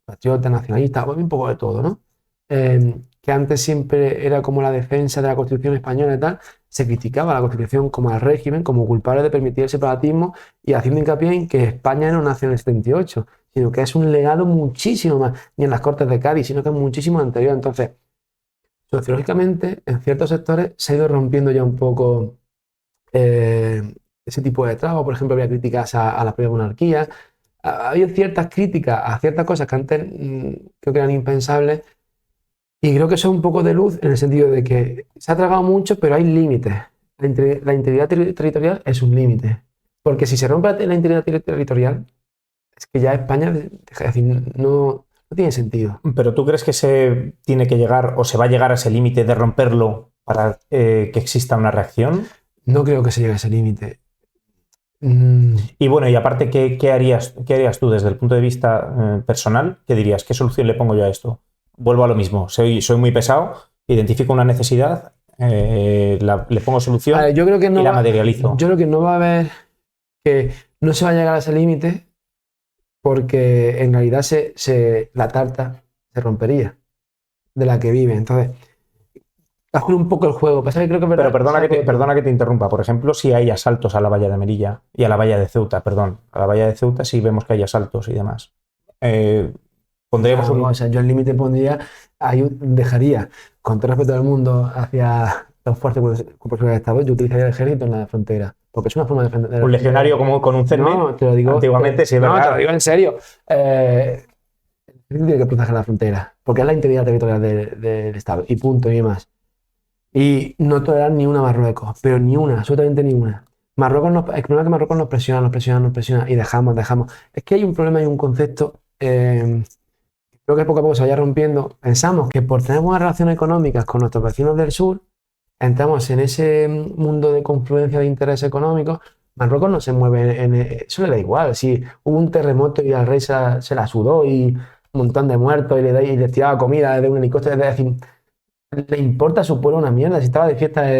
patriota, nacionalista, un poco de todo, ¿no? Que antes siempre era como la defensa de la Constitución española y tal, se criticaba la Constitución como al régimen, como culpable de permitir el separatismo y haciendo hincapié en que España no nació en el 78, sino que es un legado muchísimo más, ni en las Cortes de Cádiz, sino que es muchísimo anterior. Entonces, sociológicamente, en ciertos sectores se ha ido rompiendo ya un poco ese tipo de trabajo. Por ejemplo, había críticas a la propia monarquía. Había ciertas críticas a ciertas cosas que antes creo que eran impensables. Y creo que eso es un poco de luz en el sentido de que se ha tragado mucho, pero hay límites. La integridad territorial es un límite. Porque si se rompe la integridad territorial, es que ya España, es decir, no tiene sentido. ¿Pero tú crees que se tiene que llegar o se va a llegar a ese límite de romperlo para que exista una reacción? No creo que se llegue a ese límite. Y bueno, y aparte, ¿qué harías tú desde el punto de vista personal? ¿Qué dirías? ¿Qué solución le pongo yo a esto? Vuelvo a lo mismo. Soy muy pesado, identifico una necesidad, le pongo solución yo creo que no y la materializo. Yo creo que no va a haber no se va a llegar a ese límite porque en realidad la tarta se rompería de la que vive. Entonces, hacer un poco el juego. Pasa que creo que es verdad. Pero perdona que te interrumpa. Por ejemplo, si hay asaltos a la valla de Melilla y a la valla de Ceuta, perdón. A la valla de Ceuta sí vemos que hay asaltos y demás. Pondríamos Claro, o sea, yo el límite pondría, ahí dejaría, con todo respeto del mundo hacia los fuerzas de Estado, yo utilizaría el ejército en la frontera. Porque es una forma de defender. un legionario como con un CERMEN. No, te lo digo. Antiguamente sí, es No, verdad. te lo digo en serio. El ejército tiene que proteger la frontera. Porque es la integridad territorial del Estado. Y punto, y más. Y no tolerar ni una Marruecos, pero ni una, absolutamente ni una. El problema es que Marruecos nos presiona y dejamos. Es que hay un problema y un concepto, creo que poco a poco se vaya rompiendo. Pensamos que por tener buenas relaciones económicas con nuestros vecinos del sur, entramos en ese mundo de confluencia de intereses económicos. Marruecos no se mueve eso le da igual. Si hubo un terremoto y al rey se la sudó y un montón de muertos y le tiraba comida desde un helicóptero, es decir, le importa a su pueblo una mierda. Si estaba de fiesta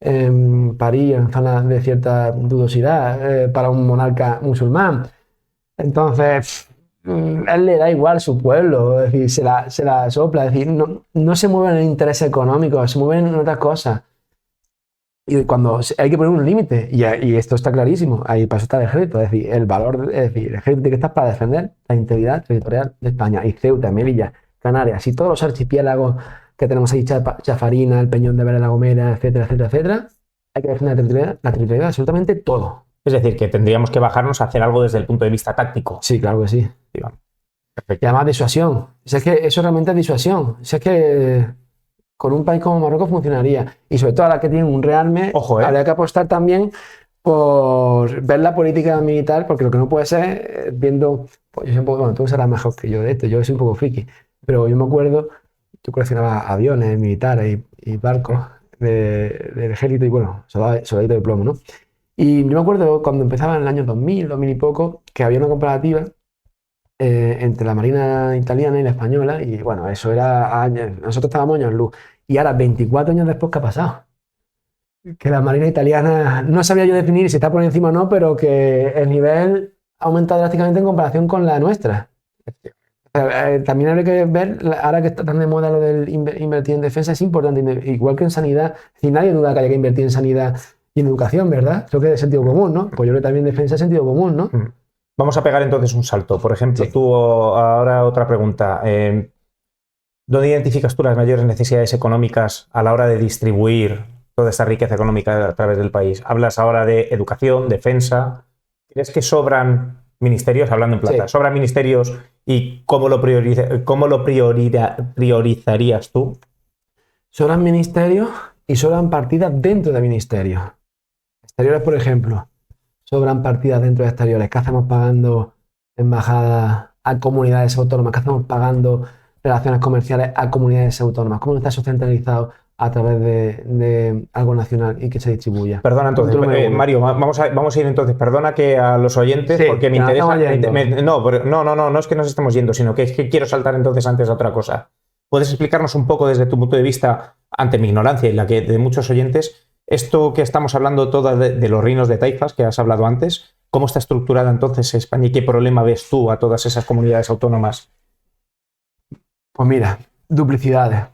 en París, en zonas de cierta dudosidad, para un monarca musulmán. Entonces, él le da igual su pueblo, es decir, se la sopla, es decir, no se mueven en intereses económicos, se mueven en otras cosas. Y cuando hay que poner un límite, y esto está clarísimo, ahí para eso está el ejército, es decir, el ejército tiene que estar para defender la integridad territorial de España, y Ceuta, Melilla, Canarias, y todos los archipiélagos que tenemos ahí, Chafarina, el Peñón de Vera, La Gomera, etcétera, hay que defender la territorialidad, absolutamente todo. Es decir, que tendríamos que bajarnos a hacer algo desde el punto de vista táctico. Sí, claro que sí. Digamos. Y además disuasión. Si es que eso realmente es disuasión. Si es que con un país como Marruecos funcionaría. Y sobre todo a la que tienen un rearme, habría que apostar también por ver la política militar, porque lo que no puede ser, viendo, pues yo soy un poco, bueno, tú serás mejor que yo de esto, yo soy un poco friki, pero yo me acuerdo, yo coleccionaba aviones militares y barcos del ejército y bueno, soldadito de plomo, ¿no? Y yo me acuerdo cuando empezaba en el año 2000 y poco, que había una comparativa entre la Marina italiana y la española, y bueno, eso era años, nosotros estábamos años luz, y ahora 24 años después, ¿qué ha pasado? Que la Marina italiana, no sabía yo definir si está por encima o no, pero que el nivel ha aumentado drásticamente en comparación con la nuestra. También habría que ver, ahora que está tan de moda lo del invertir en defensa, es importante, igual que en sanidad, si nadie duda que haya que invertir en sanidad y en educación, ¿verdad? Creo que es sentido común, ¿no? Pues yo creo que también defensa es sentido común, ¿no? Vamos a pegar entonces un salto. Por ejemplo, sí. Tú ahora otra pregunta. ¿Dónde identificas tú las mayores necesidades económicas a la hora de distribuir toda esta riqueza económica a través del país? Hablas ahora de educación, defensa. ¿Crees que sobran ministerios, hablando en plata, sí, sobran ministerios y cómo lo priorizarías tú? Sobran ministerios y sobran partidas dentro de ministerios. Exteriores, por ejemplo. Sobran partidas dentro de exteriores. ¿Qué hacemos pagando embajadas a comunidades autónomas? ¿Qué hacemos pagando relaciones comerciales a comunidades autónomas? ¿Cómo no está eso centralizado a través de algo nacional y que se distribuya? Perdona entonces, Mario, vamos a ir entonces, perdona que a los oyentes, sí, porque me interesa... No es que nos estemos yendo, sino que es que quiero saltar entonces antes a otra cosa. ¿Puedes explicarnos un poco desde tu punto de vista, ante mi ignorancia y la que de muchos oyentes, esto que estamos hablando todo de los reinos de taifas que has hablado antes, cómo está estructurada entonces España y qué problema ves tú a todas esas comunidades autónomas? Pues mira, duplicidades.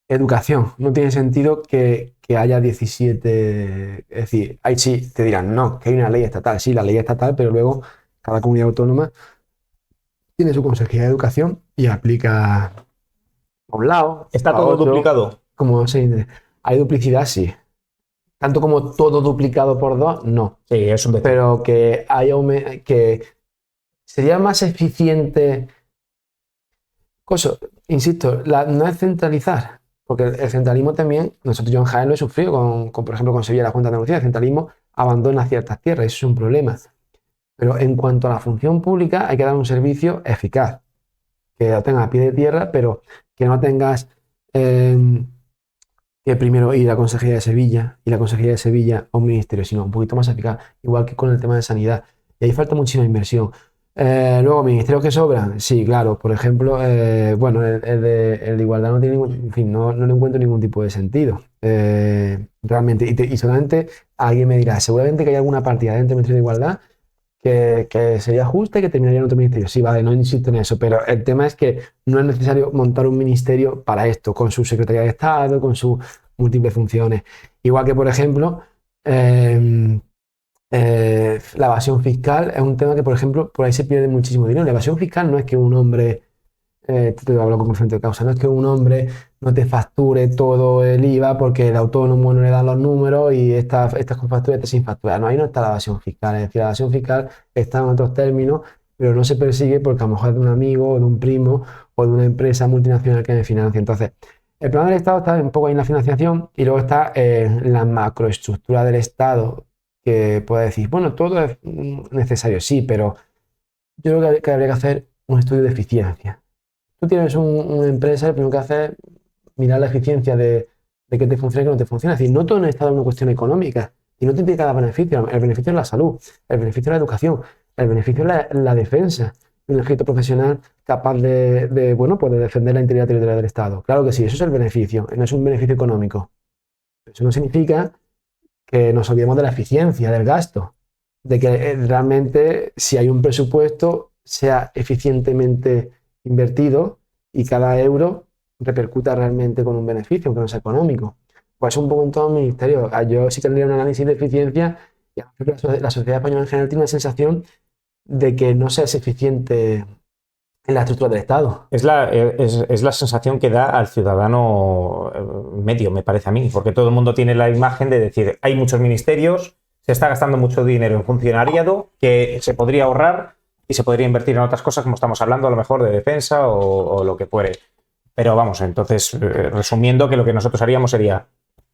Educación. No tiene sentido que haya 17... Es decir, ahí sí te dirán, no, que hay una ley estatal. Sí, la ley estatal, pero luego cada comunidad autónoma tiene su consejería de educación y aplica a un lado. ¿Está todo otro, duplicado? Como se hay duplicidad, sí. Tanto como todo duplicado por 2, no. Sí, es un vecino. Pero que sería más eficiente... Insisto, no es centralizar, porque el centralismo también, yo en Jaén lo he sufrido, por ejemplo, con Sevilla, la Junta de Andalucía, el centralismo abandona ciertas tierras, eso es un problema. Pero en cuanto a la función pública, hay que dar un servicio eficaz, que lo tengas a pie de tierra, pero que no tengas que primero ir a la Consejería de Sevilla y la Consejería de Sevilla a un ministerio, sino un poquito más eficaz, igual que con el tema de sanidad. Y ahí falta muchísima inversión. Luego, ministerios que sobran, sí, claro. Por ejemplo, bueno, el de igualdad no tiene en fin, no le encuentro ningún tipo de sentido. Realmente, y solamente alguien me dirá, seguramente que hay alguna partida dentro del Ministerio de Igualdad que sería justa y que terminaría en otro ministerio. Sí, vale, no insisto en eso, pero el tema es que no es necesario montar un ministerio para esto, con su Secretaría de Estado, con sus múltiples funciones. Igual que, por ejemplo, la evasión fiscal es un tema que, por ejemplo, por ahí se pierde muchísimo dinero. La evasión fiscal no es que un hombre, te hablo con conocimiento de causa, no es que un hombre no te facture todo el IVA porque el autónomo no le da los números y estas con factura está sin factura. No, ahí no está la evasión fiscal. Es decir, la evasión fiscal está en otros términos, pero no se persigue porque a lo mejor es de un amigo o de un primo o de una empresa multinacional que me financia. Entonces, el problema del Estado está un poco ahí en la financiación y luego está la macroestructura del Estado que puede decir, bueno, todo es necesario, sí, pero yo creo que habría que hacer un estudio de eficiencia. Tú tienes una empresa, lo primero que hacer es mirar la eficiencia de qué te funciona y qué no te funciona. Es decir, no todo en el Estado es una cuestión económica y no te tiene que dar beneficio. El beneficio es la salud, el beneficio es la educación, el beneficio es la defensa. Un ejército profesional capaz bueno, pues de defender la integridad territorial del Estado. Claro que sí, eso es el beneficio, no es un beneficio económico. Eso no significa que nos olvidemos de la eficiencia del gasto, de que realmente si hay un presupuesto sea eficientemente invertido y cada euro repercuta realmente con un beneficio, aunque no sea económico. Pues un poco en todo el ministerio. Yo sí tendría un análisis de eficiencia y la sociedad española en general tiene una sensación de que no se es eficiente en la estructura del Estado. Es la sensación que da al ciudadano medio, me parece a mí, porque todo el mundo tiene la imagen de decir, hay muchos ministerios, se está gastando mucho dinero en funcionariado que se podría ahorrar y se podría invertir en otras cosas, como estamos hablando, a lo mejor de defensa o lo que fuere. Pero vamos, entonces, resumiendo, que lo que nosotros haríamos sería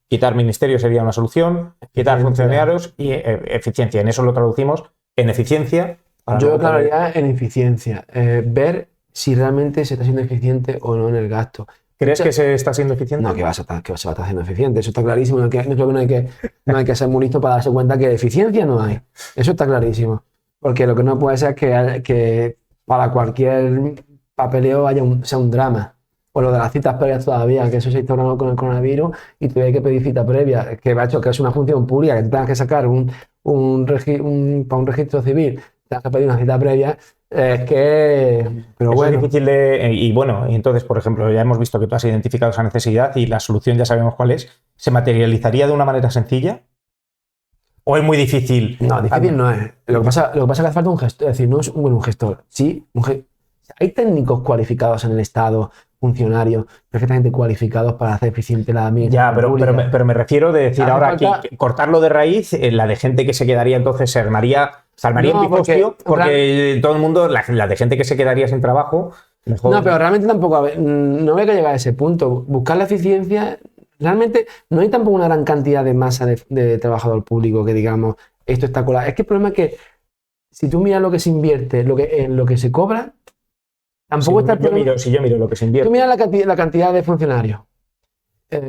quitar ministerios sería una solución, quitar funcionarios y eficiencia. En eso lo traducimos en eficiencia. Yo declararía en eficiencia, ver si realmente se está siendo eficiente o no en el gasto. ¿Crees que se está siendo eficiente? No, que se va a estar haciendo eficiente, eso está clarísimo. Creo que no hay que ser muy listo para darse cuenta que eficiencia no hay. Eso está clarísimo. Porque lo que no puede ser es que para cualquier papeleo sea un drama. O lo de las citas previas todavía, que eso se instauró con el coronavirus y todavía hay que pedir cita previa, que es una función pública, que tengas que sacar para un registro civil, tengas que pedir una cita previa, es que... Pero eso bueno. Es difícil de... Y bueno, entonces, por ejemplo, ya hemos visto que tú has identificado esa necesidad y la solución ya sabemos cuál es. ¿Se materializaría de una manera sencilla? ¿O es muy difícil? No, difícil no es. Lo que pasa es que hace falta un gestor, es decir, no es un gestor. Sí, hay técnicos cualificados en el Estado, funcionarios perfectamente cualificados para hacer eficiente la administración. Ya, pero me refiero de decir ahora que cortarlo de raíz, la de gente que se quedaría entonces se armaría un pifostio, porque todo el mundo, la de gente que se quedaría sin trabajo... Mejor. No, pero realmente tampoco, no había que llegar a ese punto. Buscar la eficiencia, realmente no hay tampoco una gran cantidad de masa de trabajador público que digamos, esto está colado. Es que el problema es que si tú miras lo que se invierte, en lo que se cobra, tampoco está... Si yo miro lo que se invierte. Tú miras la cantidad de funcionarios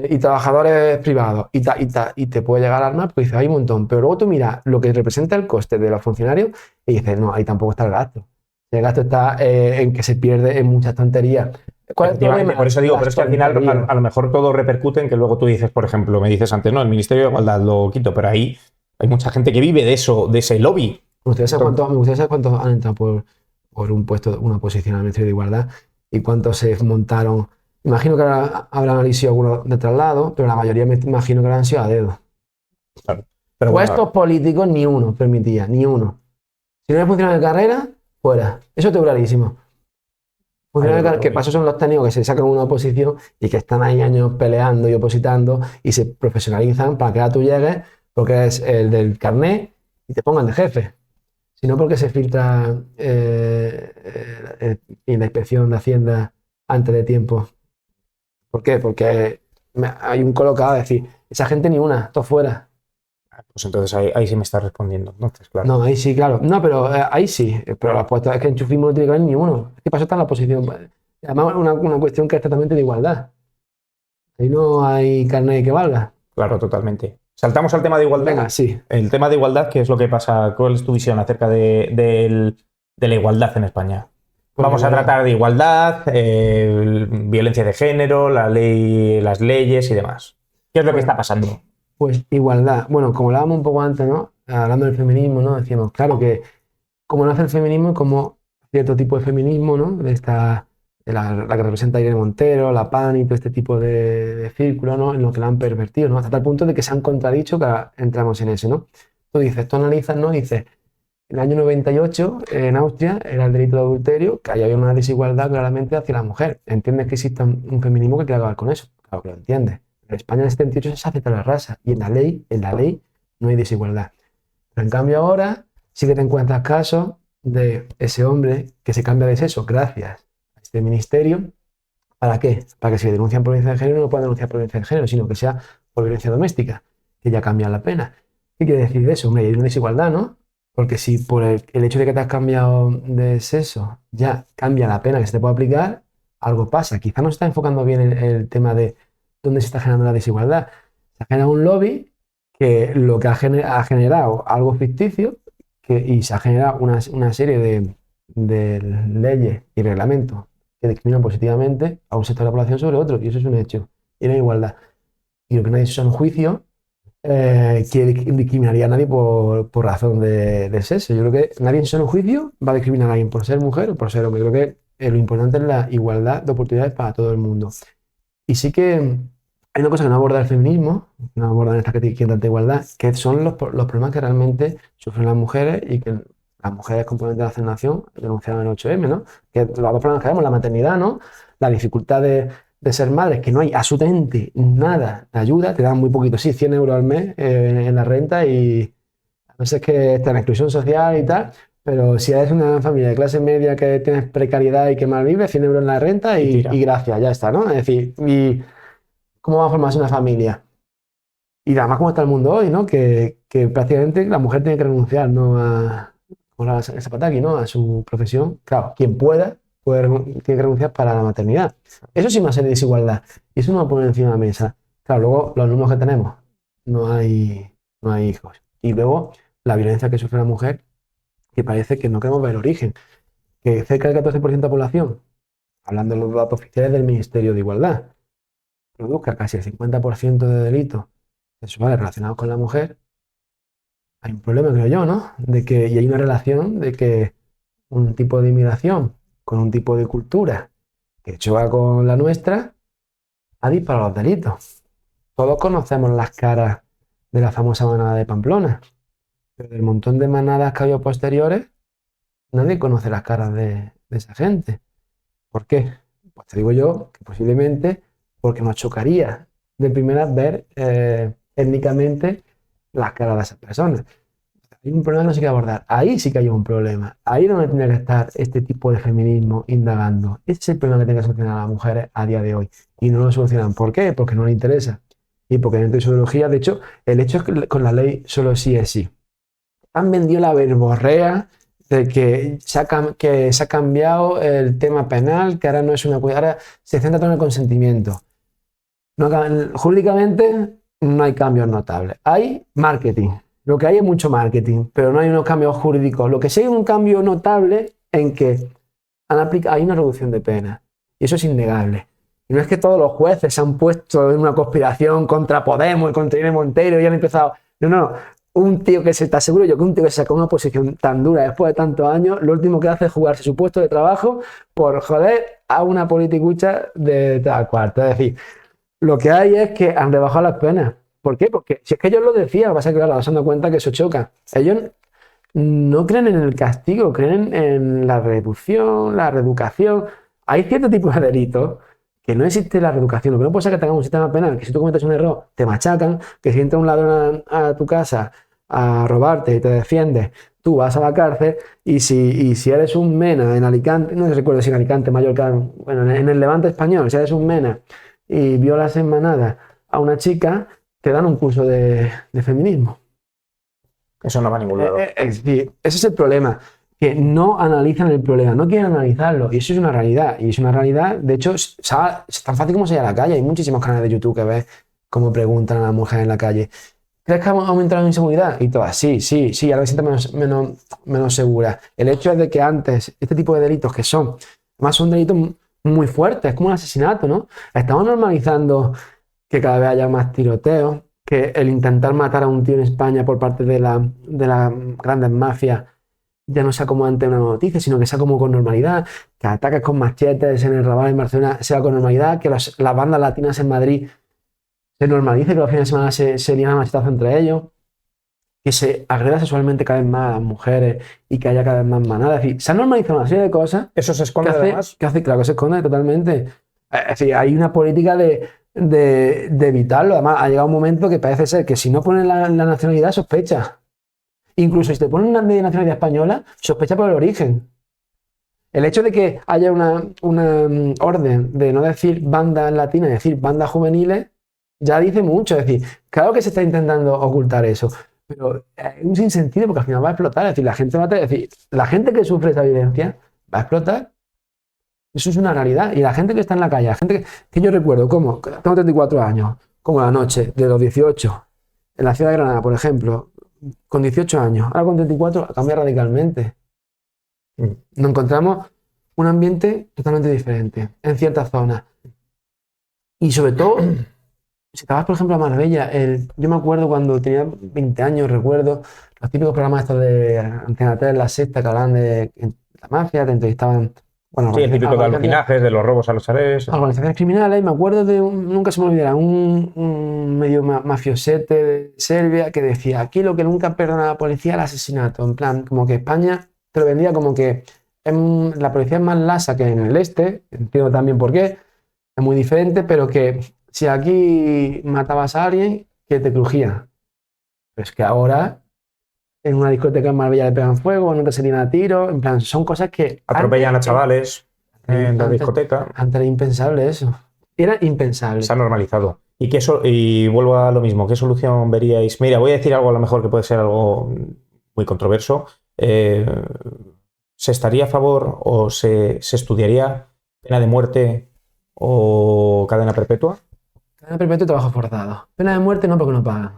y trabajadores privados y te puede llegar a alarmar porque dices, hay un montón. Pero luego tú miras lo que representa el coste de los funcionarios y dices, no, ahí tampoco está el gasto. El gasto está en que se pierde en muchas tonterías. ¿Cuál es el problema? Por eso digo, pero es que al final a lo mejor todo repercute en que luego tú dices, por ejemplo, me dices antes, no, el Ministerio de Igualdad lo quito, pero ahí hay mucha gente que vive de eso, de ese lobby. Me gustaría saber cuántos han entrado por un puesto, una posición al Ministerio de Igualdad y cuántos se montaron. Imagino que habrán sido algunos de traslado, pero la mayoría me imagino que habrán sido a dedo. Claro. Pero puestos políticos ni uno permitía, ni uno. Si no le funciona de carrera, fuera. Eso es clarísimo. Que paso son los técnicos que se sacan una oposición y que están ahí años peleando y opositando y se profesionalizan para que ahora tú llegues porque eres el del carnet y te pongan de jefe. Sino porque se filtra en la inspección de Hacienda antes de tiempo. ¿Por qué? Porque hay un colocado a decir, esa gente ni una, todo fuera. Pues entonces ahí sí me estás respondiendo. Entonces, claro. No, ahí sí, claro. No, pero ahí sí. Pero la puesta es que enchufismo no tiene que haber ni uno. Es que pasó está en la posición. Además, una cuestión que es totalmente de igualdad. Ahí no hay carnet que valga. Claro, totalmente. Saltamos al tema de igualdad. Venga, sí. El tema de igualdad, ¿qué es lo que pasa? ¿Cuál es tu visión acerca de de la igualdad en España? Pues Vamos a igualdad. tratar de igualdad, violencia de género, las leyes y demás. ¿Qué es lo que está pasando? Pues igualdad. Bueno, como hablábamos un poco antes, ¿no? Hablando del feminismo, ¿no? Decíamos, claro que como nace el feminismo, como cierto tipo de feminismo, ¿no? La que representa Irene Montero, la PAN y todo este tipo de círculos, ¿no? En lo que la han pervertido, ¿no? Hasta tal punto de que se han contradicho que ahora entramos en eso, ¿no? Tú analizas, ¿no? Dices, en el año 98, en Austria, era el delito de adulterio, que ahí había una desigualdad claramente hacia la mujer. ¿Entiendes que existe un feminismo que quiere acabar con eso? Claro que lo entiendes. En España en el 78 se acepta la raza y en la ley no hay desigualdad. Pero en cambio ahora sí que te encuentras casos de ese hombre que se cambia de sexo gracias a este ministerio. ¿Para qué? Para que si le denuncian por violencia de género no puedan denunciar por violencia de género, sino que sea por violencia doméstica, que ya cambia la pena. ¿Qué quiere decir eso? Hombre, hay una desigualdad, ¿no? Porque si por el hecho de que te has cambiado de sexo ya cambia la pena que se te puede aplicar, algo pasa. Quizá no se está enfocando bien el tema de dónde se está generando la desigualdad. Se ha generado un lobby que lo que ha generado algo ficticio y se ha generado una serie de leyes y reglamentos que discriminan positivamente a un sector de la población sobre otro, y eso es un hecho. Y no hay igualdad. Y lo que nadie se en juicio que discriminaría a nadie por razón de sexo. Yo creo que nadie en sano juicio va a discriminar a alguien por ser mujer o por ser hombre. Creo que lo importante es la igualdad de oportunidades para todo el mundo. Y sí que hay una cosa que no aborda el feminismo, no aborda en esta que tiene tanta igualdad, que son los problemas que realmente sufren las mujeres y que las mujeres componentes de la Nación denunciaron en el 8M, ¿no? Que los dos problemas que vemos, la maternidad, ¿no? La dificultad de ser madres, que no hay absolutamente nada de ayuda, te dan muy poquito, sí, 100 euros al mes en la renta y a veces que está en exclusión social y tal, pero si eres una familia de clase media que tienes precariedad y que mal vives, 100 euros en la renta y gracias, ya está, ¿no? Es decir, ¿y cómo va a formarse una familia? Y además cómo está el mundo hoy, ¿no? Que prácticamente la mujer tiene que renunciar, ¿no? Como el Zapataki, ¿no? A su profesión. Claro, quien tiene que renunciar para la maternidad. Eso sí más es desigualdad. Y eso no lo ponen encima de la mesa. Claro, luego los alumnos que tenemos, no hay hijos. Y luego la violencia que sufre la mujer, que parece que no queremos ver el origen. Que cerca del 14% de la población, hablando de los datos oficiales del Ministerio de Igualdad, produzca casi el 50% de delitos sexuales relacionados con la mujer, hay un problema, creo yo, ¿no? Y hay una relación de que un tipo de inmigración con un tipo de cultura que choca con la nuestra ha disparado los delitos. Todos conocemos las caras de la famosa manada de Pamplona, pero del montón de manadas que ha habido posteriores, nadie conoce las caras de esa gente. ¿Por qué? Pues te digo yo que posiblemente porque nos chocaría de primera ver étnicamente las caras de esas personas. Hay un problema que no se quiere abordar. Ahí sí que hay un problema. Ahí es donde tendría que estar este tipo de feminismo indagando. Ese es el problema que tienen que solucionar las mujeres a día de hoy. Y no lo solucionan. ¿Por qué? Porque no les interesa. Y porque dentro de su ideología, de hecho, el hecho es que con la ley solo sí es sí. Han vendido la verborrea de que se ha cambiado el tema penal, que ahora no es ahora se centra todo en el consentimiento. No, jurídicamente no hay cambios notables. Hay marketing. Lo que hay es mucho marketing, pero no hay unos cambios jurídicos. Lo que sí hay un cambio notable en que hay una reducción de pena. Y eso es innegable. Y no es que todos los jueces se han puesto en una conspiración contra Podemos y contra Irene Montero y han empezado... No. Un tío que se está seguro yo que un tío que se sacó una posición tan dura después de tantos años, lo último que hace es jugarse su puesto de trabajo por joder a una politicucha de tal cuarto. Es decir, lo que hay es que han rebajado las penas. ¿Por qué? Porque si es que ellos lo decían, lo que pasa es que claro, se han dado cuenta que eso choca. Ellos no creen en el castigo, creen en la reducción, la reeducación. Hay cierto tipo de delitos que no existe la reeducación. Lo que no puede ser que tengamos un sistema penal que si tú cometes un error te machacan, que si entra un ladrón a tu casa a robarte y te defiendes, tú vas a la cárcel y si eres un mena en Alicante, no recuerdo si en Alicante, Mallorca, bueno, en el Levante español, si eres un mena y violas en manada a una chica, te dan un curso de feminismo. Eso no va a ningún lado. Es decir, ese es el problema, que no analizan el problema, no quieren analizarlo, y eso es una realidad. Y es una realidad, de hecho, es tan fácil como salir a la calle. Hay muchísimos canales de YouTube que ves cómo preguntan a la mujer en la calle. ¿Crees que ha aumentado la inseguridad? Y todas, sí, ahora me siento menos segura. El hecho es de que antes, este tipo de delitos que son, además son delitos muy fuertes, es como un asesinato, ¿no? Estamos normalizando que cada vez haya más tiroteos, que el intentar matar a un tío en España por parte de las grandes mafias ya no sea como antes una noticia, sino que sea como con normalidad, que ataques con machetes en el Raval en Barcelona sea con normalidad, que las bandas latinas en Madrid se normalice, que los fines de semana se lían a machetazos entre ellos, que se agreda sexualmente cada vez más a las mujeres y que haya cada vez más manadas. Es decir, se han normalizado una serie de cosas. Eso se esconde además. Claro que se esconde totalmente. Es decir, hay una política de evitarlo. Además, ha llegado un momento que parece ser que si no ponen la nacionalidad, sospecha. Incluso si te ponen una nacionalidad española, sospecha por el origen. El hecho de que haya una orden de no decir bandas latinas, decir bandas juveniles, ya dice mucho. Es decir, claro que se está intentando ocultar eso, pero es un sinsentido porque al final va a explotar. Es decir, la gente que sufre esa violencia va a explotar. Eso es una realidad. Y la gente que está en la calle, la gente que yo recuerdo, como tengo 34 años, como la noche de los 18, en la ciudad de Granada, por ejemplo, con 18 años, ahora con 34 cambia radicalmente. Nos encontramos un ambiente totalmente diferente en ciertas zonas. Y sobre todo, si te vas, por ejemplo, a Marbella, yo me acuerdo cuando tenía 20 años, recuerdo los típicos programas estos de Antena 3, La Sexta, que hablaban de la mafia, te entrevistaban. Bueno, sí, el típico de los linajes, de los robos a los chalés. Organizaciones criminales. Me acuerdo de nunca se me olvidará, un medio mafiosete de Serbia que decía: aquí lo que nunca perdona a la policía es el asesinato. En plan, como que España te lo vendía como que la policía es más lasa que en el este. Entiendo también por qué. Es muy diferente, pero que si aquí matabas a alguien, que te crujía. Pero es que ahora en una discoteca en Marbella le pegan fuego, no te se a tiro, en plan, son cosas que... Atropellan a chavales en la discoteca. Antes era impensable eso. Era impensable. Se ha normalizado. Y vuelvo a lo mismo, ¿qué solución veríais? Mira, voy a decir algo a lo mejor que puede ser algo muy controverso. ¿Se estaría a favor o se estudiaría pena de muerte o cadena perpetua? Cadena perpetua y trabajo forzado. Pena de muerte no, porque no pagan.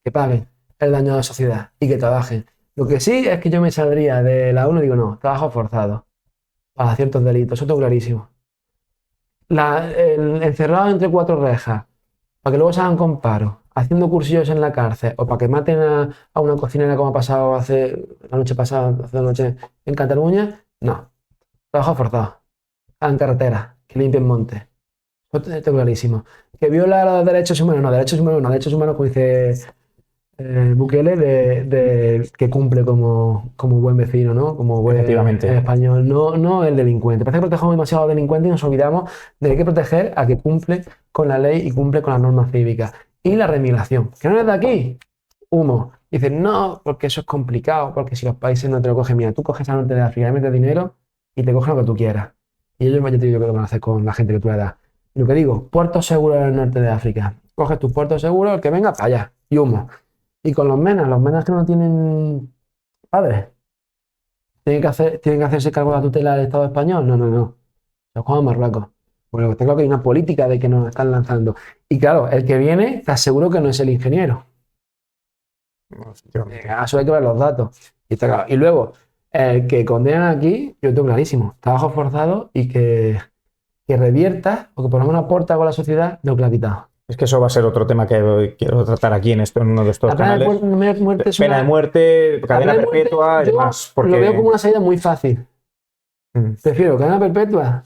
Que paguen el daño a la sociedad y que trabajen. Lo que sí es que yo me saldría de la ONU y digo, no, trabajo forzado para ciertos delitos, eso está clarísimo. El encerrado entre cuatro rejas, para que luego se hagan con paro, haciendo cursillos en la cárcel, o para que maten a una cocinera como ha pasado hace dos noches en Cataluña, no. Trabajo forzado. En carretera, que limpien montes. Eso está clarísimo. Que viola los derechos humanos, no, derechos humanos, como dice Bukele, que cumple como buen vecino, ¿no? Como buen español, no el delincuente. Parece que protegemos demasiado al delincuente y nos olvidamos de que hay que proteger a que cumple con la ley y cumple con las normas cívicas. Y la remigración, que no es de aquí, humo. Dicen, no, porque eso es complicado, porque si los países no te lo cogen, mira, tú coges al norte de África, le metes dinero y te cogen lo que tú quieras. Y ellos, yo te digo que lo van a hacer con la gente que tú le das. Lo que digo, puertos seguros en el norte de África. Coges tus puertos seguros, el que venga para allá, y humo. Y con los menas que no tienen padres, tienen que hacerse cargo de la tutela del Estado español. No. Se juegan a Marruecos. Bueno, está claro que hay una política de que nos están lanzando. Y claro, el que viene, te aseguro que no es el ingeniero. Eso hay que ver los datos. Y está claro. Y luego, el que condenan aquí, yo tengo clarísimo, trabajo forzado y que revierta, o que por lo menos aporta con la sociedad lo que le ha quitado. Es que eso va a ser otro tema que quiero tratar aquí en uno de estos canales. Pena de muerte, cadena perpetua y demás. Porque lo veo como una salida muy fácil. Prefiero cadena perpetua,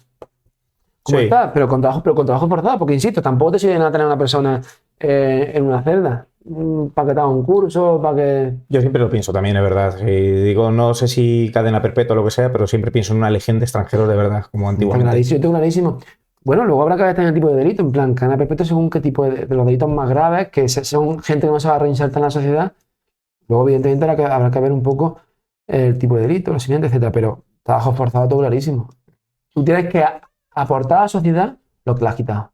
como está, pero con trabajo forzado, porque insisto, tampoco te sirve nada tener a una persona en una celda. Para que te haga un curso, para que... Yo siempre lo pienso también, es verdad. Digo, no sé si cadena perpetua o lo que sea, pero siempre pienso en una legión de extranjeros de verdad, como antiguamente. Yo tengo clarísimo. Bueno, luego habrá que ver también el tipo de delito, en plan, cadena perpetua según qué tipo de los delitos más graves, que son gente que no se va a reinsertar en la sociedad. Luego, evidentemente, habrá que ver un poco el tipo de delito, lo siguiente, etcétera. Pero trabajo forzado, todo clarísimo. Tú tienes que aportar a la sociedad lo que le has quitado.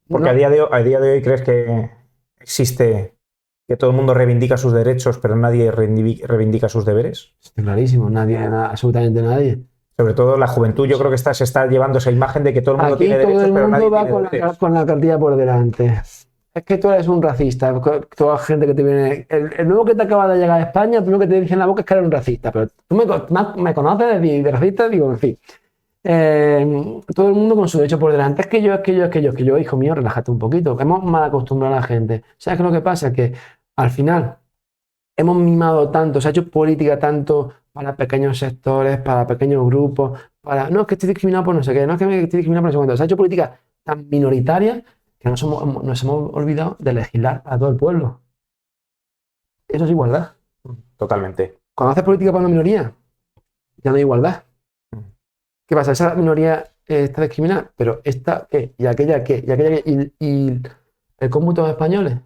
Porque a día de hoy crees que existe que todo el mundo reivindica sus derechos, pero nadie reivindica sus deberes. Está clarísimo, absolutamente nadie. Sobre todo la juventud, yo creo que se está llevando esa imagen de que todo el mundo tiene derechos, pero nadie tiene deberes. Aquí todo el mundo va con la cartilla por delante. es que tú eres un racista, toda la gente que te viene, el nuevo que te acaba de llegar a España, el primero que te dice en la boca es que eres un racista, pero tú me conoces de racista, digo, en fin. Todo el mundo con su derecho por delante. Es que yo, hijo mío, relájate un poquito, que hemos mal acostumbrado a la gente. ¿Sabes qué es lo que pasa? Que al final hemos mimado tanto, se ha hecho política tanto para pequeños sectores, para pequeños grupos, no, es que estoy discriminado por no sé qué, no es que estoy discriminado por no sé cuánto. Se ha hecho política tan minoritaria que nos hemos olvidado de legislar a todo el pueblo. Eso es igualdad. Totalmente. Cuando haces política para una minoría, ya no hay igualdad. ¿Qué pasa? Esa minoría está discriminada, pero esta, ¿qué? ¿Y aquella, qué? ¿Y aquella, qué? ¿Y el cómputo de españoles?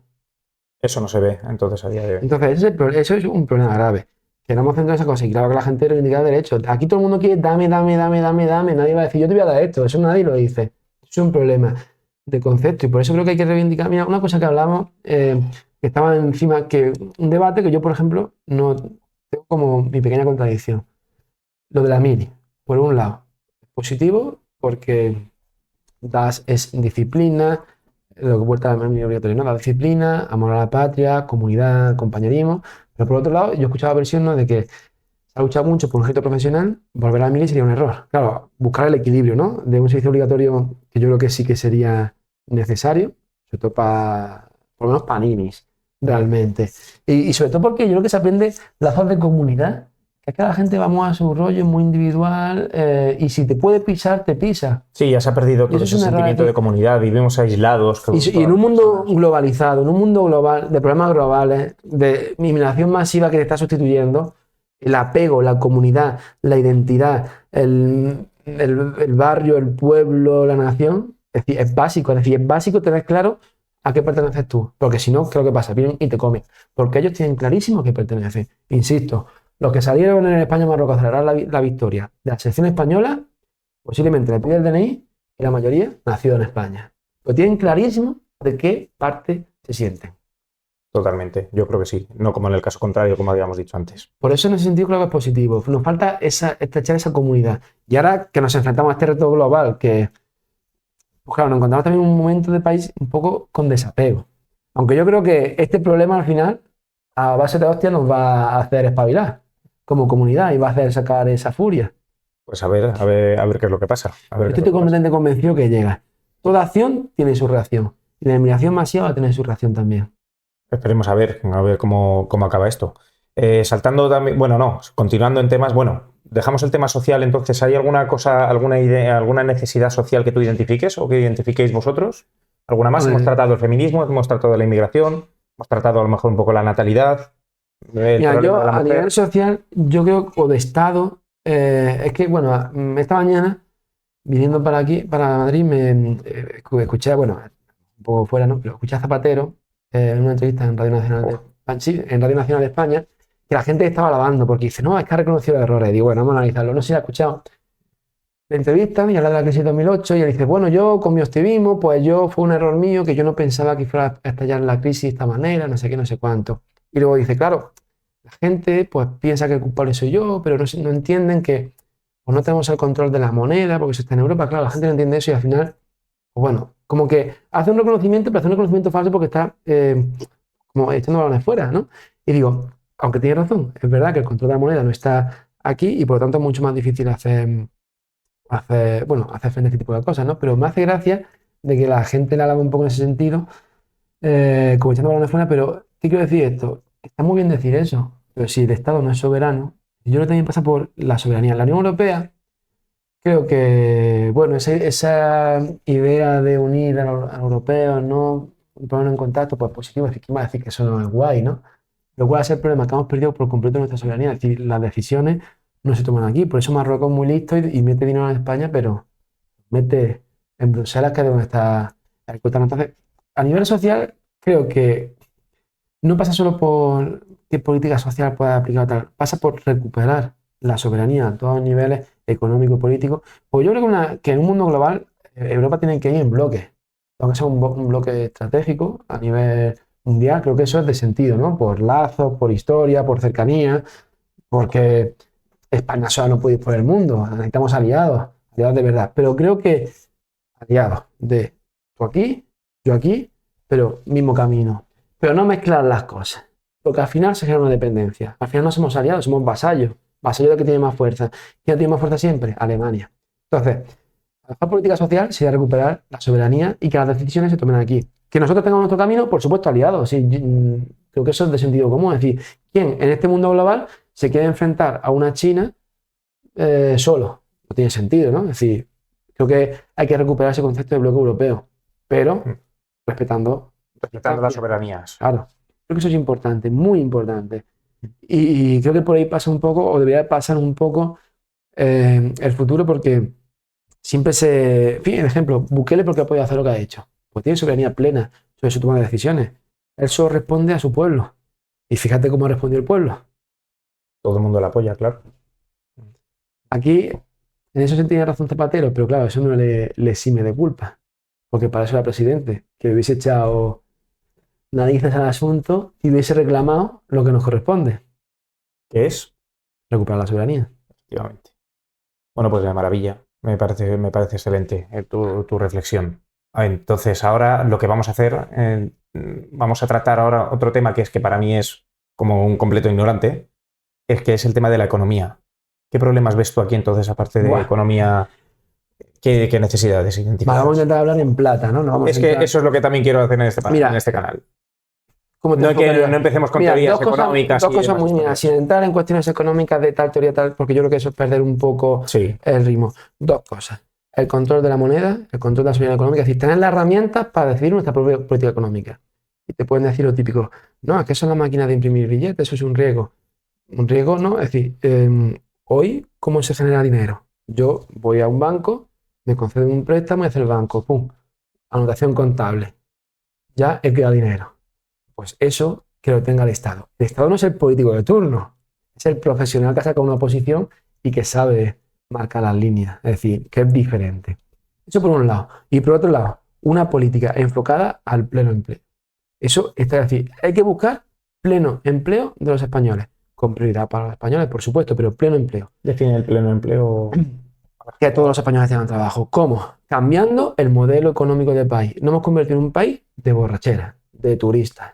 Eso no se ve, entonces, a día de hoy. Entonces, eso es un problema grave. Que no hemos centrado en esa cosa. Y claro que la gente reivindica derechos. Aquí todo el mundo quiere dame. Nadie va a decir, yo te voy a dar esto. Eso nadie lo dice. Es un problema de concepto. Y por eso creo que hay que reivindicar. Mira, una cosa que hablamos, que estaba encima, que un debate que yo, por ejemplo, no tengo como mi pequeña contradicción. Lo de la mili. Por un lado, positivo, porque es disciplina, lo que vuelta a la mili obligatoria, ¿no? La disciplina, amor a la patria, comunidad, compañerismo. Pero por otro lado, yo he escuchado la versión, ¿no?, de que se ha luchado mucho por un ejército profesional, volver a la mili sería un error. Claro, buscar el equilibrio, ¿no?, de un servicio obligatorio que yo creo que sí que sería necesario, sobre todo por lo menos para ninis, realmente. Y sobre todo porque yo creo que se aprende lazos de comunidad, que es que la gente vamos a su rollo muy individual, y si te puede pisar, te pisa. Sí, ya se ha perdido todo ese sentimiento de comunidad, vivimos aislados. Y en un mundo globalizado, en un mundo global, de problemas globales, de inmigración masiva que te está sustituyendo, el apego, la comunidad, la identidad, el barrio, el pueblo, la nación, es decir, es básico tener claro a qué perteneces tú, porque si no, ¿qué es lo que pasa? Vienen y te comen, porque ellos tienen clarísimo a qué pertenecen. Insisto, los que salieron en España-Marruecos a celebrar la victoria de la selección española, posiblemente le piden el DNI y la mayoría nació en España. Pero tienen clarísimo de qué parte se sienten. Totalmente, yo creo que sí, no como en el caso contrario, como habíamos dicho antes. Por eso en ese sentido creo que es positivo. Nos falta estrechar esa comunidad. Y ahora que nos enfrentamos a este reto global, que, pues claro, nos encontramos también en un momento de país un poco con desapego. Aunque yo creo que este problema al final, a base de hostia, nos va a hacer espabilar como comunidad y va a hacer sacar esa furia. Pues a ver qué es lo que pasa. Estoy completamente convencido que llega. Toda acción tiene su reacción. Y la inmigración masiva va a tener su reacción también. Esperemos a ver cómo acaba esto. Saltando también, continuando en temas, dejamos el tema social, entonces, ¿hay alguna cosa, alguna idea, alguna necesidad social que tú identifiques o que identifiquéis vosotros? ¿Alguna más? Hemos tratado el feminismo, hemos tratado de la inmigración, hemos tratado a lo mejor un poco la natalidad. Mira, yo a nivel social, yo creo, o de Estado, es que, esta mañana, viniendo para aquí, para Madrid, me escuché, un poco fuera, ¿no? Pero escuché a Zapatero en una entrevista en Radio Nacional de España, que la gente estaba alabando, porque dice, no, es que ha reconocido errores. Digo, bueno, vamos a analizarlo. No sé si la ha escuchado. La entrevista y habla de la crisis de 2008 y él dice, yo con mi optimismo, pues fue un error mío, que yo no pensaba que fuera a estallar la crisis de esta manera, no sé qué, no sé cuánto. Y luego dice, claro, la gente pues piensa que el culpable soy yo, pero no entienden que pues, no tenemos el control de la moneda porque eso está en Europa. Claro, la gente no entiende eso y al final, pues como que hace un reconocimiento, pero hace un reconocimiento falso porque está como echando balones fuera, ¿no? Y digo, aunque tiene razón, es verdad que el control de la moneda no está aquí y por lo tanto es mucho más difícil hacer frente a este tipo de cosas, ¿no? Pero me hace gracia de que la gente le alaba un poco en ese sentido, como echando balones fuera, pero ¿qué quiero decir esto? Está muy bien decir eso, pero si el Estado no es soberano, yo creo que también pasa por la soberanía. La Unión Europea, creo que, esa idea de unir a los europeos, ¿no? Ponernos en contacto, pues positivo, es decir, ¿quién va a decir que eso no es guay, ¿no? Lo cual es el problema, que hemos perdido por completo nuestra soberanía, es decir, las decisiones no se toman aquí, por eso Marruecos es muy listo y mete dinero en España, pero mete en Bruselas, que es donde está el cuota. Entonces, a nivel social, creo que no pasa solo por qué política social pueda aplicar o tal, pasa por recuperar la soberanía a todos los niveles, económico y político. Pues yo creo que en un mundo global, Europa tiene que ir en bloque, aunque sea un bloque estratégico a nivel mundial, creo que eso es de sentido, ¿no? Por lazos, por historia, por cercanía, porque España sola no puede ir por el mundo, necesitamos aliados de verdad, pero creo que aliados de tú aquí, yo aquí, pero mismo camino. Pero no mezclar las cosas, porque al final se genera una dependencia. Al final no somos aliados, somos vasallos. Vasallos de que tiene más fuerza. ¿Quién tiene más fuerza siempre? Alemania. Entonces, la mejor política social sería recuperar la soberanía y que las decisiones se tomen aquí. Que nosotros tengamos nuestro camino, por supuesto, aliados. Sí, creo que eso es de sentido común. Es decir, ¿quién en este mundo global se quiere enfrentar a una China solo? No tiene sentido, ¿no? Es decir, creo que hay que recuperar ese concepto de bloque europeo, pero respetando Respetando las soberanías. Claro, creo que eso es importante, muy importante. Y creo que por ahí pasa un poco, o debería pasar un poco el futuro, porque siempre se... Fíjate, ejemplo, Bukele, ¿por qué ha podido hacer lo que ha hecho? Pues tiene soberanía plena sobre su toma de decisiones. Él solo responde a su pueblo. Y fíjate cómo ha respondido el pueblo. Todo el mundo lo apoya, claro. Aquí, en eso se tiene razón Zapatero, pero claro, eso no le exime de culpa, porque para eso era presidente, que hubiese echado narices al asunto y hubiese reclamado lo que nos corresponde, ¿Qué es? recuperar la soberanía. Efectivamente. Bueno, pues de maravilla. Me parece excelente tu reflexión. Entonces, ahora lo que vamos a hacer, vamos a tratar ahora otro tema que es que para mí es como un completo ignorante, es que es el tema de la economía. ¿Qué problemas ves tú aquí entonces, aparte de economía? ¿Qué necesidades identificas? Vale, vamos a intentar hablar en plata, ¿no? Es que eso es lo que también quiero hacer en este canal. No empecemos con teorías económicas. Dos cosas muy bien, sin entrar en cuestiones económicas de tal teoría, tal, porque yo creo que eso es perder un poco el ritmo. Dos cosas. El control de la moneda, el control de la soberanía económica, es decir, tener las herramientas para decidir nuestra propia política económica. Y te pueden decir lo típico, no, es que eso es la máquina de imprimir billetes, eso es un riesgo. Un riesgo, ¿no? Es decir, hoy, ¿cómo se genera dinero? Yo voy a un banco, me conceden un préstamo y hace el banco, ¡pum! Anotación contable. Ya he creado dinero. Pues eso que lo tenga el Estado. El Estado no es el político de turno, es el profesional que ha sacado una posición y que sabe marcar las líneas, es decir, que es diferente. Eso por un lado. Y por otro lado, una política enfocada al pleno empleo. Eso está, es decir, hay que buscar pleno empleo de los españoles, con prioridad para los españoles, por supuesto, pero pleno empleo. Define el pleno empleo. Que todos los españoles tengan trabajo. ¿Cómo? Cambiando el modelo económico del país. Nos hemos convertido en un país de borrachera, de turistas.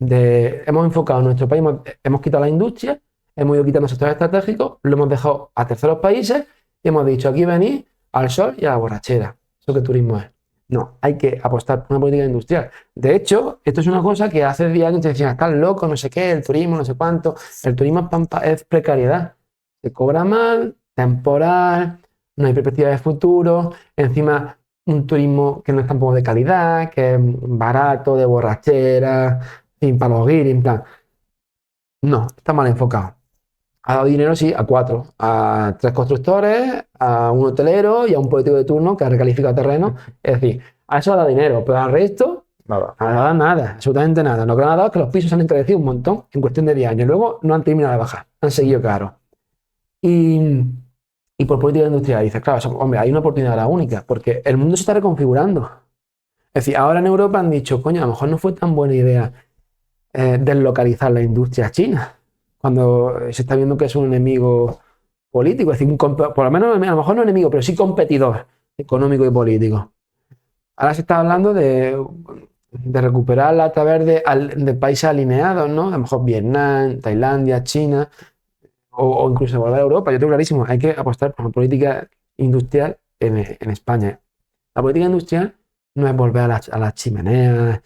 Hemos enfocado nuestro país, hemos quitado la industria, hemos ido quitando sectores estratégicos, lo hemos dejado a terceros países y hemos dicho, aquí venís al sol y a la borrachera. Eso que turismo es. No, hay que apostar por una política industrial. De hecho, esto es una cosa que hace 10 años te decían, estás loco, no sé qué, el turismo, no sé cuánto. El turismo es precariedad. Se cobra mal, temporal, no hay perspectiva de futuro, encima un turismo que no es tampoco de calidad, que es barato, de borrachera, para los guiris, en plan. No, está mal enfocado. Ha dado dinero, sí, a 4, a 3 constructores, a un hotelero y a un político de turno que ha recalificado terreno. Es decir, a eso ha dado dinero, pero al resto, nada, absolutamente nada. Lo que han dado es que los pisos han encarecido un montón en cuestión de 10 años. Luego no han terminado de bajar, han seguido caros. Y por política industrial, dices, claro, hombre, hay una oportunidad la única, porque el mundo se está reconfigurando. Es decir, ahora en Europa han dicho, coño, a lo mejor no fue tan buena idea deslocalizar la industria china, cuando se está viendo que es un enemigo político, es decir, por lo menos a lo mejor no enemigo, pero sí competidor económico y político. Ahora se está hablando de recuperarla a través de países alineados, ¿no? A lo mejor Vietnam, Tailandia, China, o incluso volver a Europa. Yo tengo clarísimo, hay que apostar por una política industrial en España. La política industrial no es volver a las chimeneas,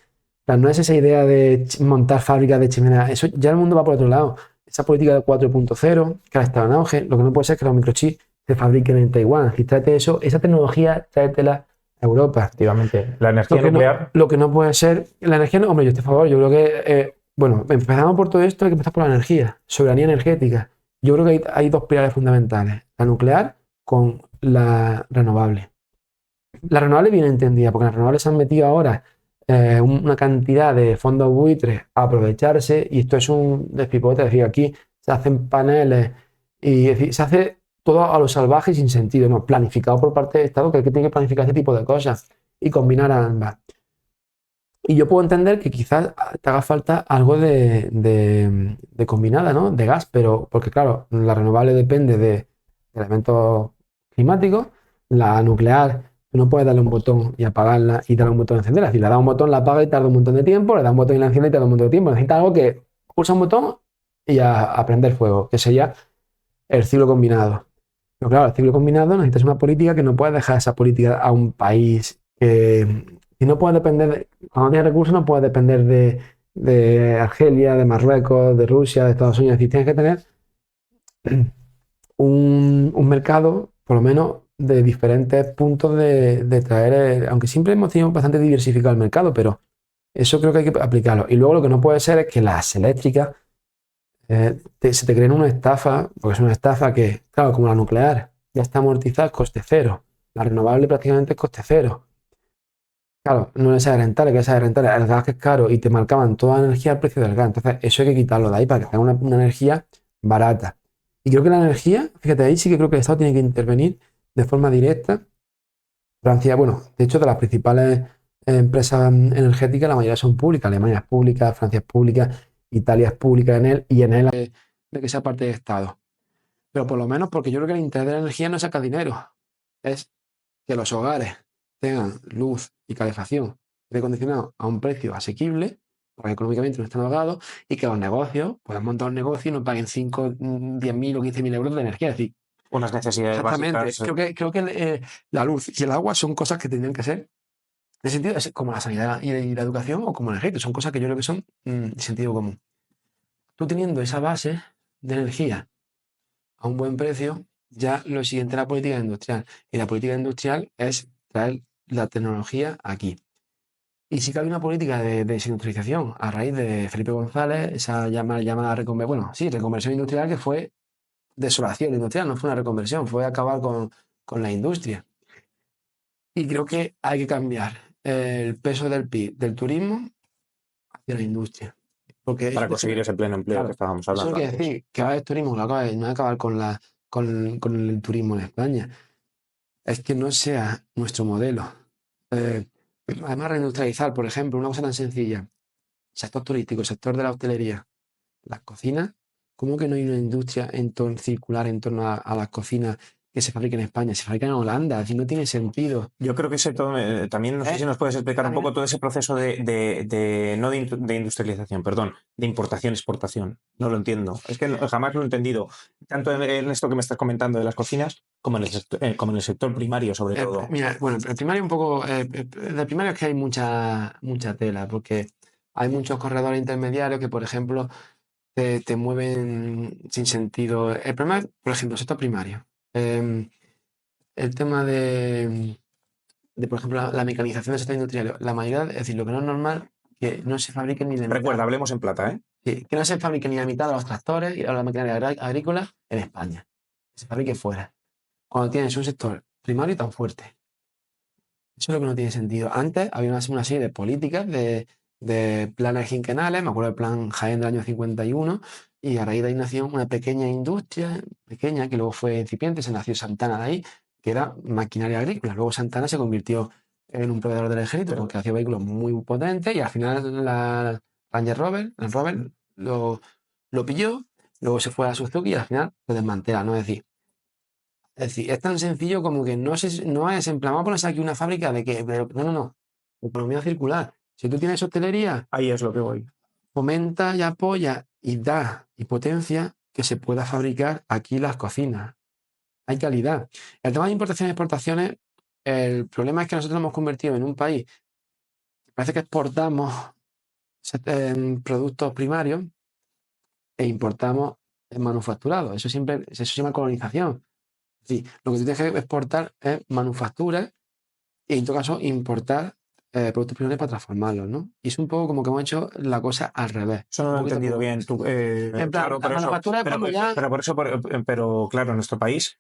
no es esa idea de montar fábricas de chimeneas, eso ya el mundo va por otro lado. Esa política de 4.0, que ahora está en auge, lo que no puede ser es que los microchips se fabriquen en Taiwán. Es decir, tráete eso, esa tecnología, tráetela a Europa. Efectivamente. La energía nuclear. Lo que no puede ser, la energía, no, hombre, yo estoy a favor, yo creo que, bueno, empezamos por todo esto, hay que empezar por la energía, soberanía energética. Yo creo que hay dos pilares fundamentales, la nuclear con la renovable. La renovable bien entendida, porque las renovables se han metido ahora una cantidad de fondos buitres a aprovecharse, y esto es un despipote. Es decir, aquí se hacen paneles y es decir, se hace todo a lo salvaje y sin sentido, no planificado por parte del Estado, que es que tiene que planificar este tipo de cosas y combinar ambas. Y yo puedo entender que quizás te haga falta algo de combinada, ¿no? De gas, pero porque claro, la renovable depende de elementos climáticos, la nuclear Tú no puedes darle un botón y apagarla y darle un botón y encenderla. Si le das un botón, la apaga y tarda un montón de tiempo, le das un botón y la enciende y tarda un montón de tiempo. Necesitas algo que pulsa un botón y a prender fuego, que sería el ciclo combinado. Pero claro, el ciclo combinado necesitas una política que no puedes dejar esa política a un país que si no puedes depender, cuando tienes recursos no puedes depender de Argelia, de Marruecos, de Rusia, de Estados Unidos. Es decir, tienes que tener un mercado, por lo menos, de diferentes puntos de traer, aunque siempre hemos tenido bastante diversificado el mercado, pero eso creo que hay que aplicarlo. Y luego lo que no puede ser es que las eléctricas se te creen una estafa, porque es una estafa que, claro, como la nuclear, ya está amortizada, es coste cero. La renovable prácticamente es coste cero. Claro, no es rentable, que es rentable. El gas que es caro y te marcaban toda la energía al precio del gas. Entonces, eso hay que quitarlo de ahí para que tenga una energía barata. Y creo que la energía, fíjate, ahí sí que creo que el Estado tiene que intervenir de forma directa. Francia, bueno, de hecho, de las principales empresas energéticas, la mayoría son públicas. Alemania es pública, Francia es pública, Italia es pública en él y en él de que sea parte del Estado. Pero por lo menos porque yo creo que el interés de la energía no saca dinero. Es que los hogares tengan luz y calefacción de acondicionado a un precio asequible, porque económicamente no están ahogados, y que los negocios puedan montar un negocio y no paguen 5, 10.000 o 15.000 euros de energía. Es decir, Unas necesidades exactamente, básicas. creo que la luz y el agua son cosas que tendrían que ser, en ese sentido, es como la sanidad y la educación o como el ejército, son cosas que yo creo que son de sentido común. Tú teniendo esa base de energía a un buen precio, ya lo siguiente es la política industrial. Y la política industrial es traer la tecnología aquí. Y sí que hay una política de desindustrialización a raíz de Felipe González, esa llamada reconversión industrial, que fue desolación industrial, no fue una reconversión, fue acabar con la industria. Y creo que hay que cambiar el peso del PIB del turismo hacia la industria. Porque Para conseguir ese pleno empleo claro, que estábamos eso no hablando quiere antes. decir que va a haber turismo, no va a acabar con el turismo en España. Es que no sea nuestro modelo. Además, reindustrializar, por ejemplo, una cosa tan sencilla, sector turístico, sector de la hostelería, las cocinas, ¿cómo que no hay una industria circular en torno a las cocinas que se fabrican en España? Se fabrican en Holanda, así no tiene sentido. Yo creo que también no sé si nos puedes explicar un poco todo ese proceso de industrialización, perdón, de importación-exportación. No lo entiendo. Es que jamás lo he entendido, tanto en esto que me estás comentando de las cocinas, como en el sector primario, sobre todo. Mira, bueno, el primario un poco, del primario es que hay mucha tela, porque hay muchos corredores intermediarios que, por ejemplo, te mueven sin sentido. El problema es, por ejemplo, el sector primario. El tema por ejemplo, la mecanización del sector industrial. La mayoría, es decir, lo que no es normal, que no se fabriquen ni la mitad. Recuerda, hablemos en plata, ¿eh? Sí, que no se fabrique ni la mitad de los tractores y la maquinaria agrícola en España. Que se fabrique fuera. Cuando tienes un sector primario tan fuerte. Eso es lo que no tiene sentido. Antes había una serie de políticas, de planes quinquenales, me acuerdo del plan Jaén del año 51, y a raíz de ahí nació una pequeña industria, pequeña, que luego fue incipiente, se nació Santana de ahí, que era maquinaria agrícola. Luego Santana se convirtió en un proveedor del ejército porque hacía vehículos muy potentes y al final la Ranger Rover, el Rover lo pilló, luego se fue a Suzuki y al final se desmantela, ¿no? Es tan sencillo como que no es en plan, vamos a ponerse aquí una fábrica de que, no. Economía circular. Si tú tienes hostelería, Ahí es lo que voy. fomenta y apoya y da y potencia que se pueda fabricar aquí las cocinas. Hay calidad. El tema de importaciones y exportaciones, el problema es que nosotros nos hemos convertido en un país que parece que exportamos productos primarios e importamos manufacturados. Eso se llama colonización. Sí, lo que tú tienes que exportar es manufacturas y en todo caso importar productos primarios para transformarlos, ¿no? Y es un poco como que hemos hecho la cosa al revés. Eso no lo he entendido bien. En plan, Claro, la manufactura es cuando ya... pero claro, en nuestro país,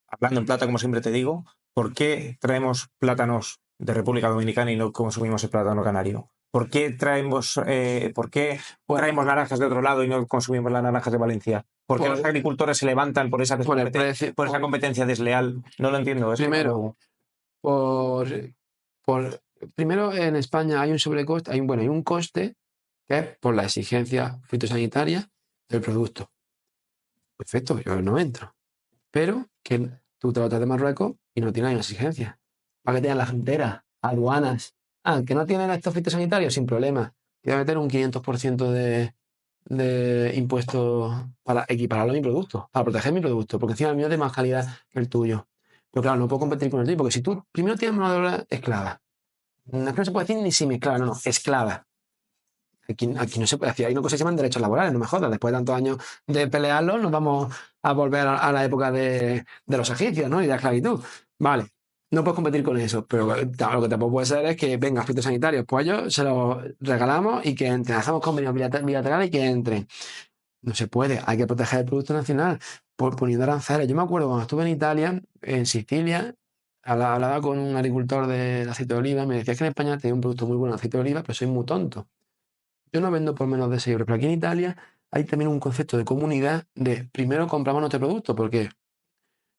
hablando en plata, como siempre te digo, ¿por qué traemos plátanos de República Dominicana y no consumimos el plátano canario? ¿Por qué traemos naranjas de otro lado y no consumimos las naranjas de Valencia? ¿Por qué los agricultores se levantan por esa competencia desleal? No lo entiendo. Primero, primero en España hay un sobrecoste, hay un coste que es por la exigencia fitosanitaria del producto. Perfecto, yo no entro. Pero que tú te lo traes de Marruecos y no tiene una exigencia. para que tengan la frontera, aduanas. Que no tienen estos fitosanitarios, sin problema. Voy a meter un 500% de impuestos para equipararlo a mi producto, para proteger mi producto, porque encima el mío es de más calidad que el tuyo. Pero claro, no puedo competir con el tuyo, porque si tú primero tienes mano de obra esclava, no es que no se puede decir ni semi-esclava, no, esclava. Aquí no se puede decir, hay una cosa que se llaman derechos laborales, no me jodas, después de tantos años de pelearlos, nos vamos a volver a la época de los egipcios, ¿no? Y de la esclavitud. Vale, no puedes competir con eso, pero lo que tampoco puede ser es que venga fitosanitarios, pues ellos se los regalamos y que entren, hacemos convenios bilaterales y que entren. No se puede, hay que proteger el producto nacional poniendo aranceles. Yo me acuerdo cuando estuve en Italia, en Sicilia, hablaba con un agricultor de aceite de oliva, me decía que en España tenía un producto muy bueno de aceite de oliva, pero soy muy tonto. Yo no vendo por menos de 6 euros, pero aquí en Italia hay también un concepto de comunidad de primero compramos nuestro producto, porque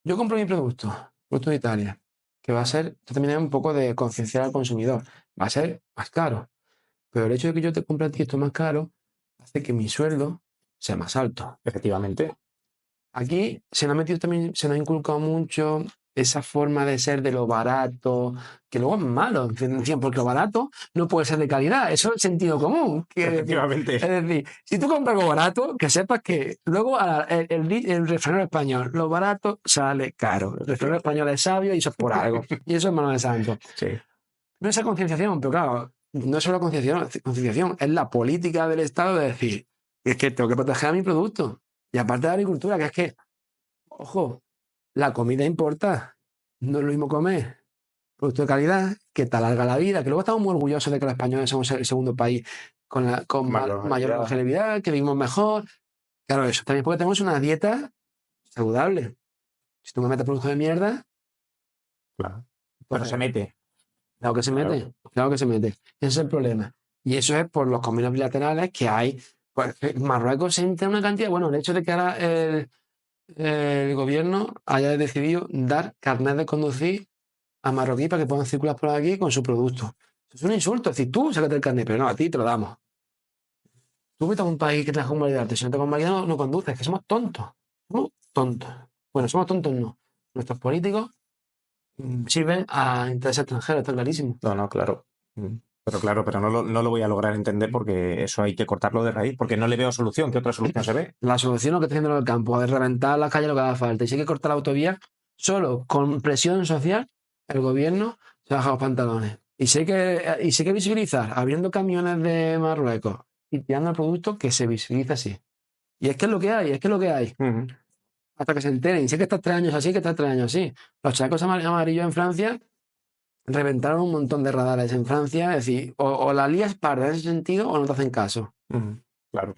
yo compro mi producto de Italia, que va a ser, esto también es un poco de concienciar al consumidor, va a ser más caro, pero el hecho de que yo te compre a ti esto más caro hace que mi sueldo sea más alto. Efectivamente. Aquí se nos ha metido también, se nos ha inculcado mucho esa forma de ser de lo barato, que luego es malo, porque lo barato no puede ser de calidad, eso es sentido común. Efectivamente. Es decir, si tú compras algo barato, que sepas que luego el refranero español, lo barato sale caro. El refranero español es sabio y eso es por algo. Y eso es mano de santo. Sí. No esa concienciación, pero claro, no es solo concienciación, es la política del Estado de decir, es que tengo que proteger a mi producto. Y aparte de la agricultura, que es que, ojo, la comida importa. No es lo mismo comer producto de calidad que te alarga la vida, que luego estamos muy orgullosos de que los españoles somos el segundo país con mayor longevidad, que vivimos mejor. Claro, eso también porque tenemos una dieta saludable. Si tú me metes productos de mierda, Claro. pues Pero se mete. claro que se mete, claro que se mete. Ese es el problema. Y eso es por los convenios bilaterales que hay. Pues Marruecos entra en una cantidad. Bueno, el hecho de que ahora el gobierno haya decidido dar carnet de conducir a marroquí para que puedan circular por aquí con su producto. Eso es un insulto. Es decir, tú sácate el carnet, pero no, a ti te lo damos. Tú vete a un país que te deja convalidarte. Si no te convalidas, no conduces. Que somos tontos. Somos tontos. Bueno, somos tontos no. Nuestros políticos sirven a intereses extranjeros, está clarísimo. No, claro. Pero no lo voy a lograr entender porque eso hay que cortarlo de raíz, porque no le veo solución. ¿Qué otra solución se ve? La solución es lo que está haciendo en el campo, es reventar las calles lo que haga falta. Y si hay que cortar la autovía, solo con presión social, el gobierno se baja los pantalones. Y si hay que visibilizar, abriendo camiones de Marruecos y tirando el producto, que se visibiliza así. Y es que es lo que hay, es que es lo que hay. Hasta que se enteren. Y si es que estás 3 años así, que estás 3 años así. Los chacos amarillos en Francia reventaron un montón de radares en Francia. Es decir, o la lías parda en ese sentido o no te hacen caso. Claro.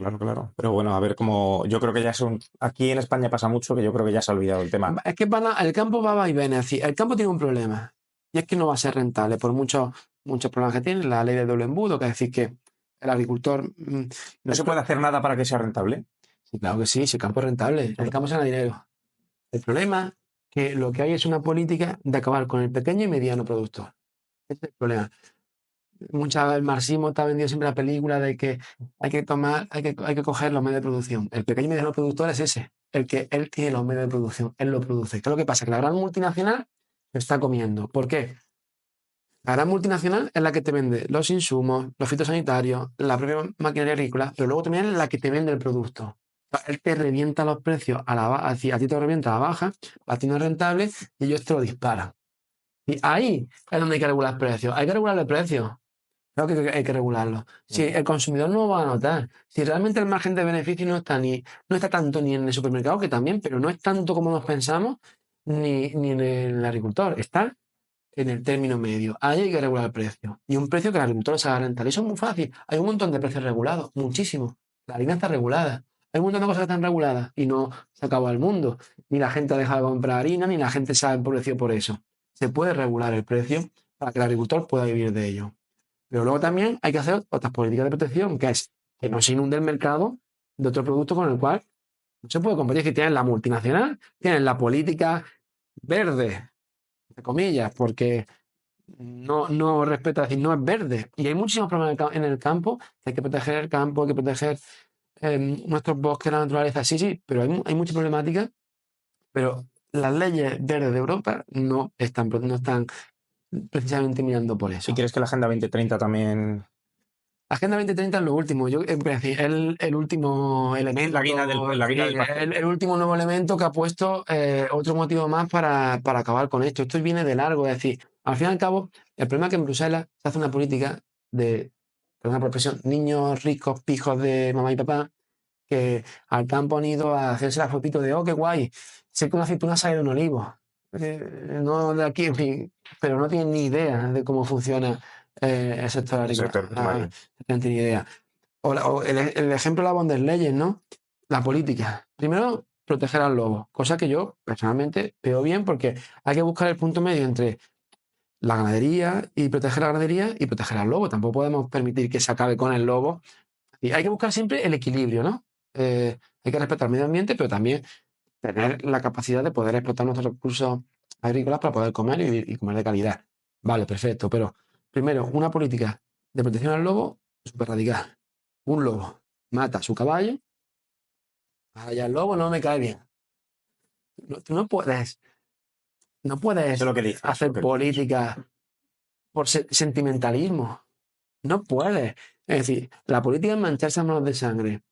Pero bueno, a ver cómo. Yo creo que ya son. Aquí en España pasa mucho que yo creo que ya se ha olvidado el tema. Es que el campo va y viene. Es decir, el campo tiene un problema. Y es que no va a ser rentable por muchos problemas que tiene. La ley del doble embudo, que es decir, que el agricultor. ¿No se puede hacer nada para que sea rentable? Sí, claro que sí, si el campo es rentable. El campo se gana dinero. El problema es que lo que hay es una política de acabar con el pequeño y mediano productor. Ese es el problema. El marxismo está vendido siempre la película de que hay que coger los medios de producción. El pequeño y mediano productor es ese, el que él tiene los medios de producción, él lo produce. ¿Qué es lo que pasa? Que la gran multinacional lo está comiendo. ¿Por qué? La gran multinacional es la que te vende los insumos, los fitosanitarios, la propia maquinaria agrícola, pero luego también es la que te vende el producto. Él te revienta los precios a ti te lo revienta a la baja, a ti no es rentable y ellos te lo disparan. Y ahí es donde hay que regular precios. Hay que regular el precio. Claro que hay que regularlo. Si el consumidor no lo va a notar, si realmente el margen de beneficio no está tanto ni en el supermercado, que también, pero no es tanto como nos pensamos, ni en el agricultor, está en el término medio. Ahí hay que regular el precio. Y un precio que el agricultor se haga rentable. Eso es muy fácil. Hay un montón de precios regulados, muchísimo. La harina está regulada. Hay un montón de cosas que están reguladas y no se acaba el mundo. Ni la gente ha dejado de comprar harina, ni la gente se ha empobrecido por eso. Se puede regular el precio para que el agricultor pueda vivir de ello. Pero luego también hay que hacer otras políticas de protección, que es que no se inunde el mercado de otro producto con el cual no se puede competir. Que tienen la multinacional, tienen la política verde, entre comillas, porque no respeta, es decir, no es verde. Y hay muchísimos problemas en el campo, que hay que proteger el campo, hay que proteger nuestros bosques, la naturaleza, sí, pero hay mucha problemática, pero las leyes verdes de Europa no están precisamente mirando por eso. ¿Y crees que la Agenda 2030 también... Agenda 2030 es lo último, yo es decir, el último elemento, La guinda del pastel. el último nuevo elemento que ha puesto otro motivo más para acabar con esto. Esto viene de largo, es decir, al fin y al cabo, el problema es que en Bruselas se hace una política de, perdón por la expresión, niños ricos, pijos de mamá y papá, que al campo han ido a hacerse la fotito de, oh, qué guay, sé que una aceituna sale de un olivo. No de aquí, en fin, pero no tienen ni idea de cómo funciona el sector agrícola. No tienen ni idea. O el ejemplo de la von der Leyen, ¿no? La política. Primero, proteger al lobo, cosa que yo personalmente veo bien porque hay que buscar el punto medio entre la ganadería y proteger la ganadería y proteger al lobo. Tampoco podemos permitir que se acabe con el lobo. Y hay que buscar siempre el equilibrio, ¿no? Hay que respetar el medio ambiente, pero también tener la capacidad de poder explotar nuestros recursos agrícolas para poder comer y comer de calidad. Vale, perfecto, pero primero, una política de protección al lobo súper radical. Un lobo mata a su caballo, ahora ya el lobo no me cae bien. Tú no puedes Eso es lo que dices, hacer política por sentimentalismo. No puedes. Es decir, la política es mancharse a manos de sangre.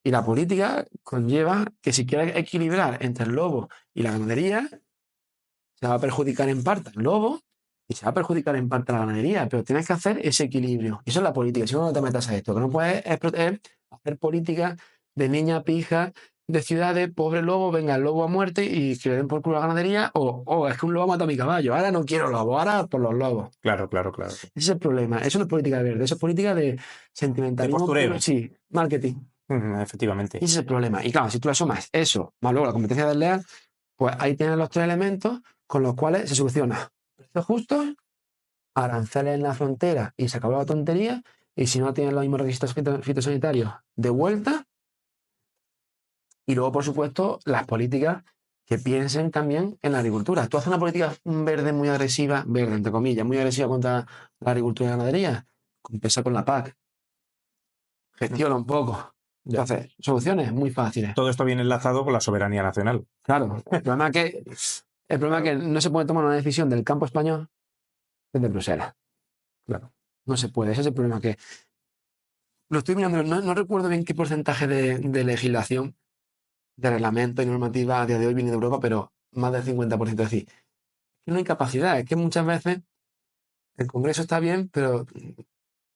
Y la política conlleva que si quieres equilibrar entre el lobo y la ganadería, se va a perjudicar en parte al lobo y se va a perjudicar en parte a la ganadería, pero tienes que hacer ese equilibrio. Y eso es la política, si no, no te metas a esto. Que no puedes es hacer política de niña pija de ciudades, pobre lobo, venga el lobo a muerte y que le den por culo a la ganadería, o es que un lobo mata a mi caballo, ahora no quiero lobo, ahora por los lobos. Claro. Ese es el problema, eso no es política verde, eso es política de sentimentalismo. De postureo. Puro, sí, marketing. Efectivamente. Ese es el problema. Y claro, si tú le sumas eso, más luego la competencia desleal, pues ahí tienes los tres elementos con los cuales se soluciona. Precios justos, aranceles en la frontera y se acabó la tontería. Y si no tienes los mismos requisitos fitosanitarios, de vuelta. Y luego, por supuesto, las políticas que piensen también en la agricultura. Tú haces una política verde muy agresiva, verde entre comillas, muy agresiva contra la agricultura y la ganadería, compensa con la PAC. Gestiona un poco. Entonces, soluciones muy fáciles. Todo esto viene enlazado con la soberanía nacional. Claro, el problema es que no se puede tomar una decisión del campo español desde Bruselas. Claro. No se puede, ese es el problema que... Lo estoy mirando, no recuerdo bien qué porcentaje de legislación, de reglamento y normativa a día de hoy viene de Europa, pero más del 50%. Es decir, que no hay capacidad, es que muchas veces el Congreso está bien, pero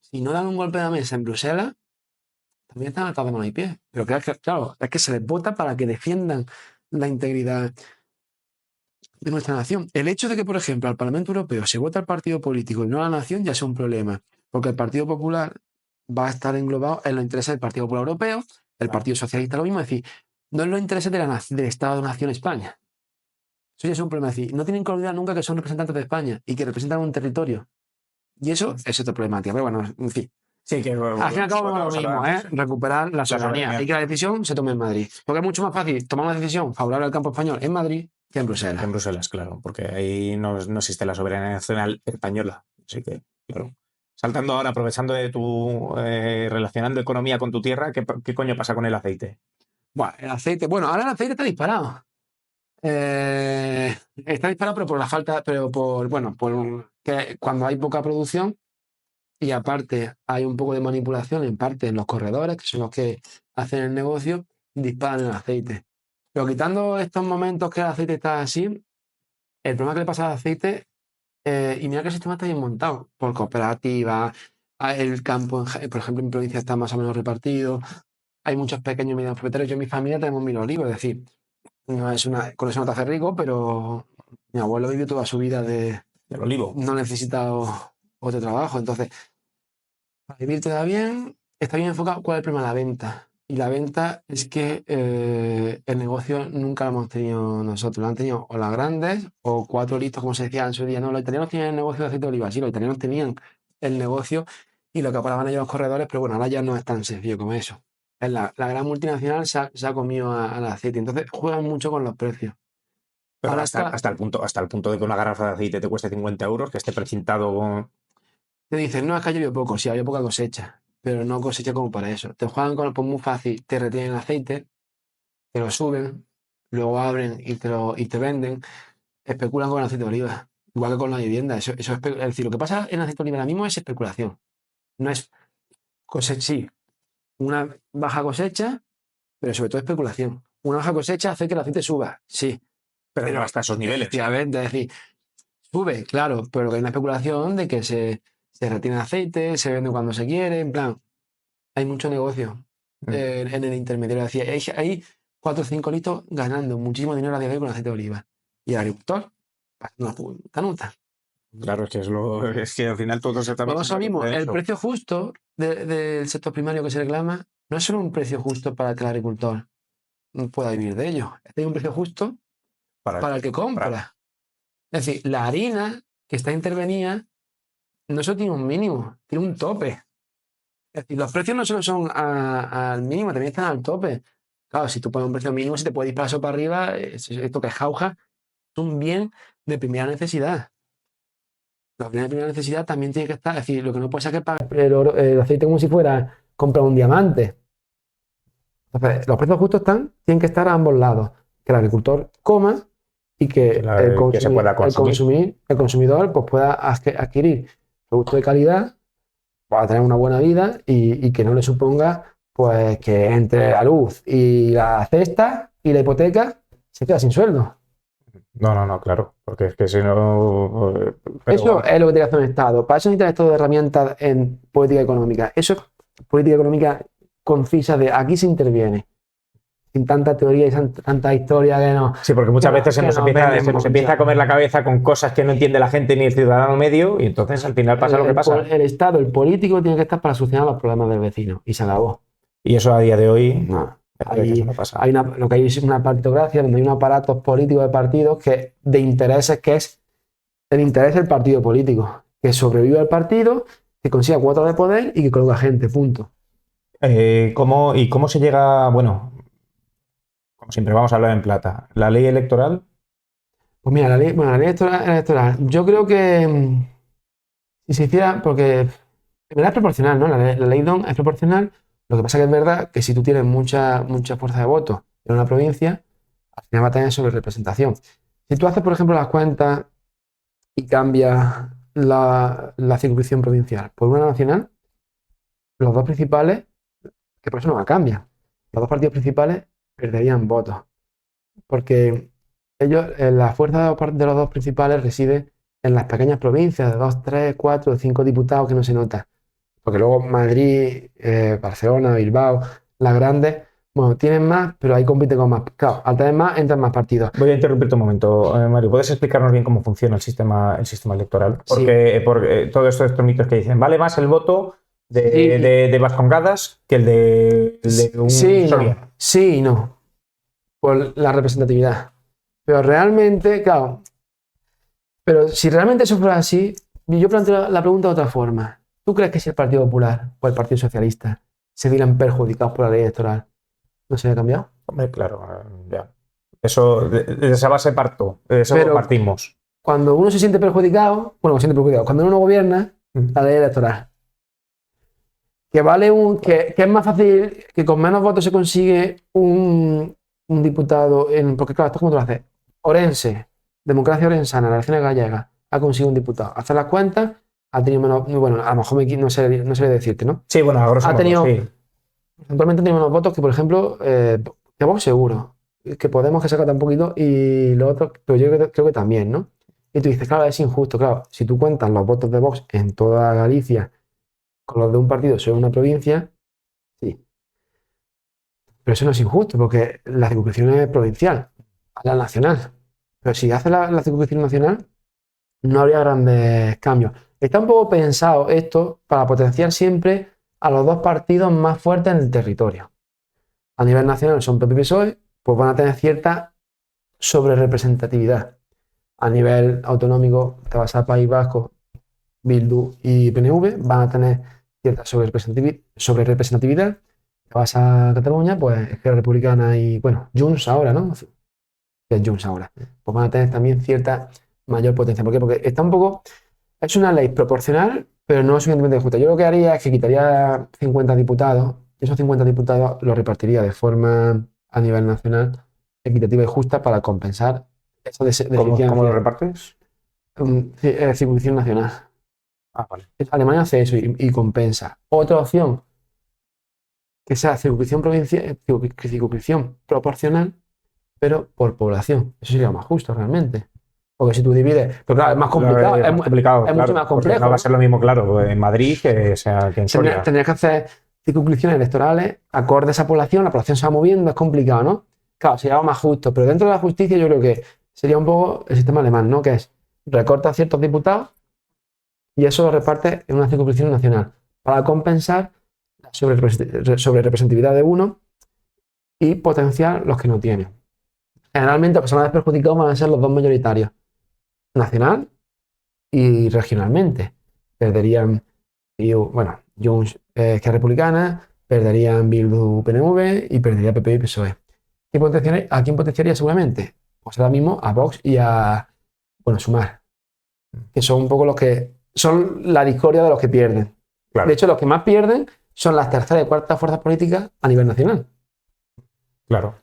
si no dan un golpe de mesa en Bruselas, también están atados de mano y pie. Pero claro, es que se les vota para que defiendan la integridad de nuestra nación. El hecho de que, por ejemplo, al Parlamento Europeo se vota el partido político y no a la nación ya es un problema, porque el Partido Popular va a estar englobado en los intereses del Partido Popular Europeo, el Partido Socialista lo mismo, es decir, no en los intereses del Estado-Nación España. Eso ya es un problema, es decir, no tienen que olvidar nunca que son representantes de España y que representan un territorio. Y eso es otra problemática, pero bueno, en fin. Sí, que al fin y al cabo es lo mismo, recuperar la soberanía y que la decisión se tome en Madrid. Porque es mucho más fácil tomar una decisión favorable al campo español en Madrid que en Bruselas. En Bruselas, claro, porque ahí no existe la soberanía nacional española. Así que, claro. Saltando ahora, aprovechando de tu relacionando economía con tu tierra, ¿qué coño pasa con el aceite? Bueno, el aceite, ahora el aceite está disparado. Está disparado, pero por la falta, por que cuando hay poca producción y aparte hay un poco de manipulación en parte en los corredores, que son los que hacen el negocio, disparan el aceite. Pero quitando estos momentos que el aceite está así, el problema que le pasa al aceite, y mira que el sistema está bien montado, por cooperativas, el campo, por ejemplo, en provincia está más o menos repartido, hay muchos pequeños y medianos propietarios. Yo en mi familia tenemos 1000 olivos, es decir, con eso no te hace rico, pero mi abuelo vivió toda su vida del olivo. No necesita otro trabajo, entonces, para vivir te da bien, está bien enfocado. ¿Cuál es el problema? La venta. Y la venta es que el negocio nunca lo hemos tenido nosotros, lo han tenido o las grandes o 4 listos, como se decía en su día. No, los italianos tenían el negocio de aceite de oliva, sí, los italianos tenían el negocio y lo que apagaban ellos los corredores, pero bueno, ahora ya no es tan sencillo como eso. La gran multinacional se ha comido al aceite, entonces juegan mucho con los precios. Pero hasta el punto de que una garrafa de aceite te cueste 50 euros, que esté precintado con... Te dicen, no, es que ha llovido poco, sí, había poca cosecha, pero no cosecha como para eso. Te juegan con pues muy fácil, te retienen el aceite, te lo suben, luego abren y te venden, especulan con el aceite de oliva. Igual que con la vivienda. Es decir, lo que pasa en el sector libre ahora mismo es especulación. No es cosecha, sí, una baja cosecha, pero sobre todo especulación. Una baja cosecha hace que el aceite suba, sí. Pero no hasta esos niveles. Efectivamente, es decir, sube, claro, pero que hay una especulación de que se retiene aceite, se vende cuando se quiere, en plan, hay mucho negocio en el intermediario. Es decir, hay 4 o 5 litros ganando muchísimo dinero a día de hoy con aceite de oliva. Y el agricultor, pasando una puta nota. Claro, es que al final todo se está... Vamos ahora mismo, el precio justo del sector primario que se reclama no es solo un precio justo para que el agricultor pueda vivir de ello. Es un precio justo para el que compra. Es decir, la harina que está intervenida no solo tiene un mínimo, tiene un tope. Es decir, los precios no solo son al mínimo, también están al tope. Claro, si tú pones un precio mínimo, si te puede disparar eso para arriba, esto que es jauja, es un bien de primera necesidad. Los bienes de primera necesidad también tiene que estar, es decir, lo que no puede ser que pague el aceite como si fuera comprar un diamante. Entonces, los precios justos tienen que estar a ambos lados. Que el agricultor coma y que se pueda consumir. el consumidor pues, pueda adquirir productos de calidad, para tener una buena vida y que no le suponga pues que entre la luz y la cesta y la hipoteca se queda sin sueldo. No, claro, porque es que si no... Eso es lo que tiene que hacer un Estado. Para eso necesita el Estado de herramientas en política económica. Eso es política económica concisa de aquí se interviene. Sin tanta teoría y tanta historia que no... Sí, porque muchas veces se nos empieza a comer la cabeza con cosas que no entiende la gente ni el ciudadano medio y entonces al final pasa lo que pasa. El Estado, el político tiene que estar para solucionar los problemas del vecino y se acabó. Y eso a día de hoy... No. Lo que hay es una partitocracia donde hay un aparato político de partidos que de intereses que es el interés del partido político, que sobrevive al partido, que consiga cuotas de poder y que coloca gente, punto. ¿Cómo se llega, bueno, como siempre vamos a hablar en plata, la ley electoral? Pues mira, la ley electoral, yo creo que si se hiciera, porque en verdad es proporcional, ¿no? La ley DON es proporcional. Lo que pasa que es verdad que si tú tienes mucha fuerza de voto en una provincia, al final va a tener sobre representación. Si tú haces, por ejemplo, las cuentas y cambias la circunscripción provincial por una nacional, los dos principales, que por eso no va a cambiar, los dos partidos principales perderían votos. Porque la fuerza de los dos principales reside en las pequeñas provincias de 2, 3, 4, 5 diputados que no se nota. Porque luego Madrid, Barcelona, Bilbao, las grandes, bueno, tienen más, pero ahí compiten con más. Claro, al tener más, entran más partidos. Voy a interrumpirte un momento, Mario. ¿Puedes explicarnos bien cómo funciona el sistema electoral? Porque todos estos mitos que dicen, vale más el voto de Vascongadas que el de un Soria. Sí y no. Por la representatividad. Pero realmente, claro. Pero si realmente eso fuera así, yo planteo la pregunta de otra forma. ¿Tú crees que si el Partido Popular o el Partido Socialista se vieran perjudicados por la ley electoral, no se habría cambiado? Hombre, claro, ya. Eso, de esa base partimos. Cuando uno se siente perjudicado, cuando uno no gobierna, la ley electoral. Que es más fácil, que con menos votos se consigue un diputado, porque claro, esto es como tú lo haces. Orense, democracia orensana, las elecciones gallegas, ha conseguido un diputado. Hacer las cuentas, ha tenido menos, bueno, a lo mejor no sé decirte, ¿no? Sí, bueno, a grosso modo, sí. Actualmente tenemos menos votos que, por ejemplo, que Vox seguro, que Podemos que saca tan poquito y lo otro, pero yo creo que también, ¿no? Y tú dices, claro, es injusto, claro, si tú cuentas los votos de Vox en toda Galicia con los de un partido sobre una provincia, sí. Pero eso no es injusto, porque la circunscripción es provincial, a la nacional. Pero si hace la circunscripción nacional, no habría grandes cambios. Está un poco pensado esto para potenciar siempre a los dos partidos más fuertes en el territorio. A nivel nacional son PP y PSOE, pues van a tener cierta sobrerepresentatividad. A nivel autonómico, te vas a País Vasco, Bildu y PNV, van a tener cierta sobrerepresentatividad. Te vas a Cataluña, pues Esquerra Republicana y, bueno, Junts ahora, ¿no? Es Junts ahora. Pues van a tener también cierta mayor potencia. ¿Por qué? Porque está un poco... Es una ley proporcional, pero no suficientemente justa. Yo lo que haría es que quitaría 50 diputados y esos 50 diputados los repartiría de forma a nivel nacional equitativa y justa para compensar eso de ¿Cómo lo repartes? circunscripción nacional. Vale. Alemania hace eso y compensa. Otra opción, que sea circunscripción proporcional, pero por población. Eso sería más justo realmente. Porque si tú divides, pero claro, es más complicado, Es complicado, es mucho más complejo. No va a ser lo mismo, claro, en Madrid que en Soria. Tendrías que hacer circunscripciones electorales acorde a esa población, la población se va moviendo, es complicado, ¿no? Claro, sería algo más justo, pero dentro de la justicia yo creo que sería un poco el sistema alemán, ¿no? Que es recorta a ciertos diputados y eso lo reparte en una circunscripción nacional para compensar la sobrerepresentatividad de uno y potenciar los que no tienen. Generalmente los que se van a ver perjudicados van a ser los dos mayoritarios, nacional y regionalmente. Perderían, bueno, Junts, Esquerra Republicana, perderían Bildu, PNV y perdería PP y PSOE. ¿A quién potenciaría seguramente? Pues ahora mismo a Vox y a, bueno, Sumar, que son un poco los que son la discordia de los que pierden. Claro. De hecho, los que más pierden son las terceras y cuartas fuerzas políticas a nivel nacional. Claro,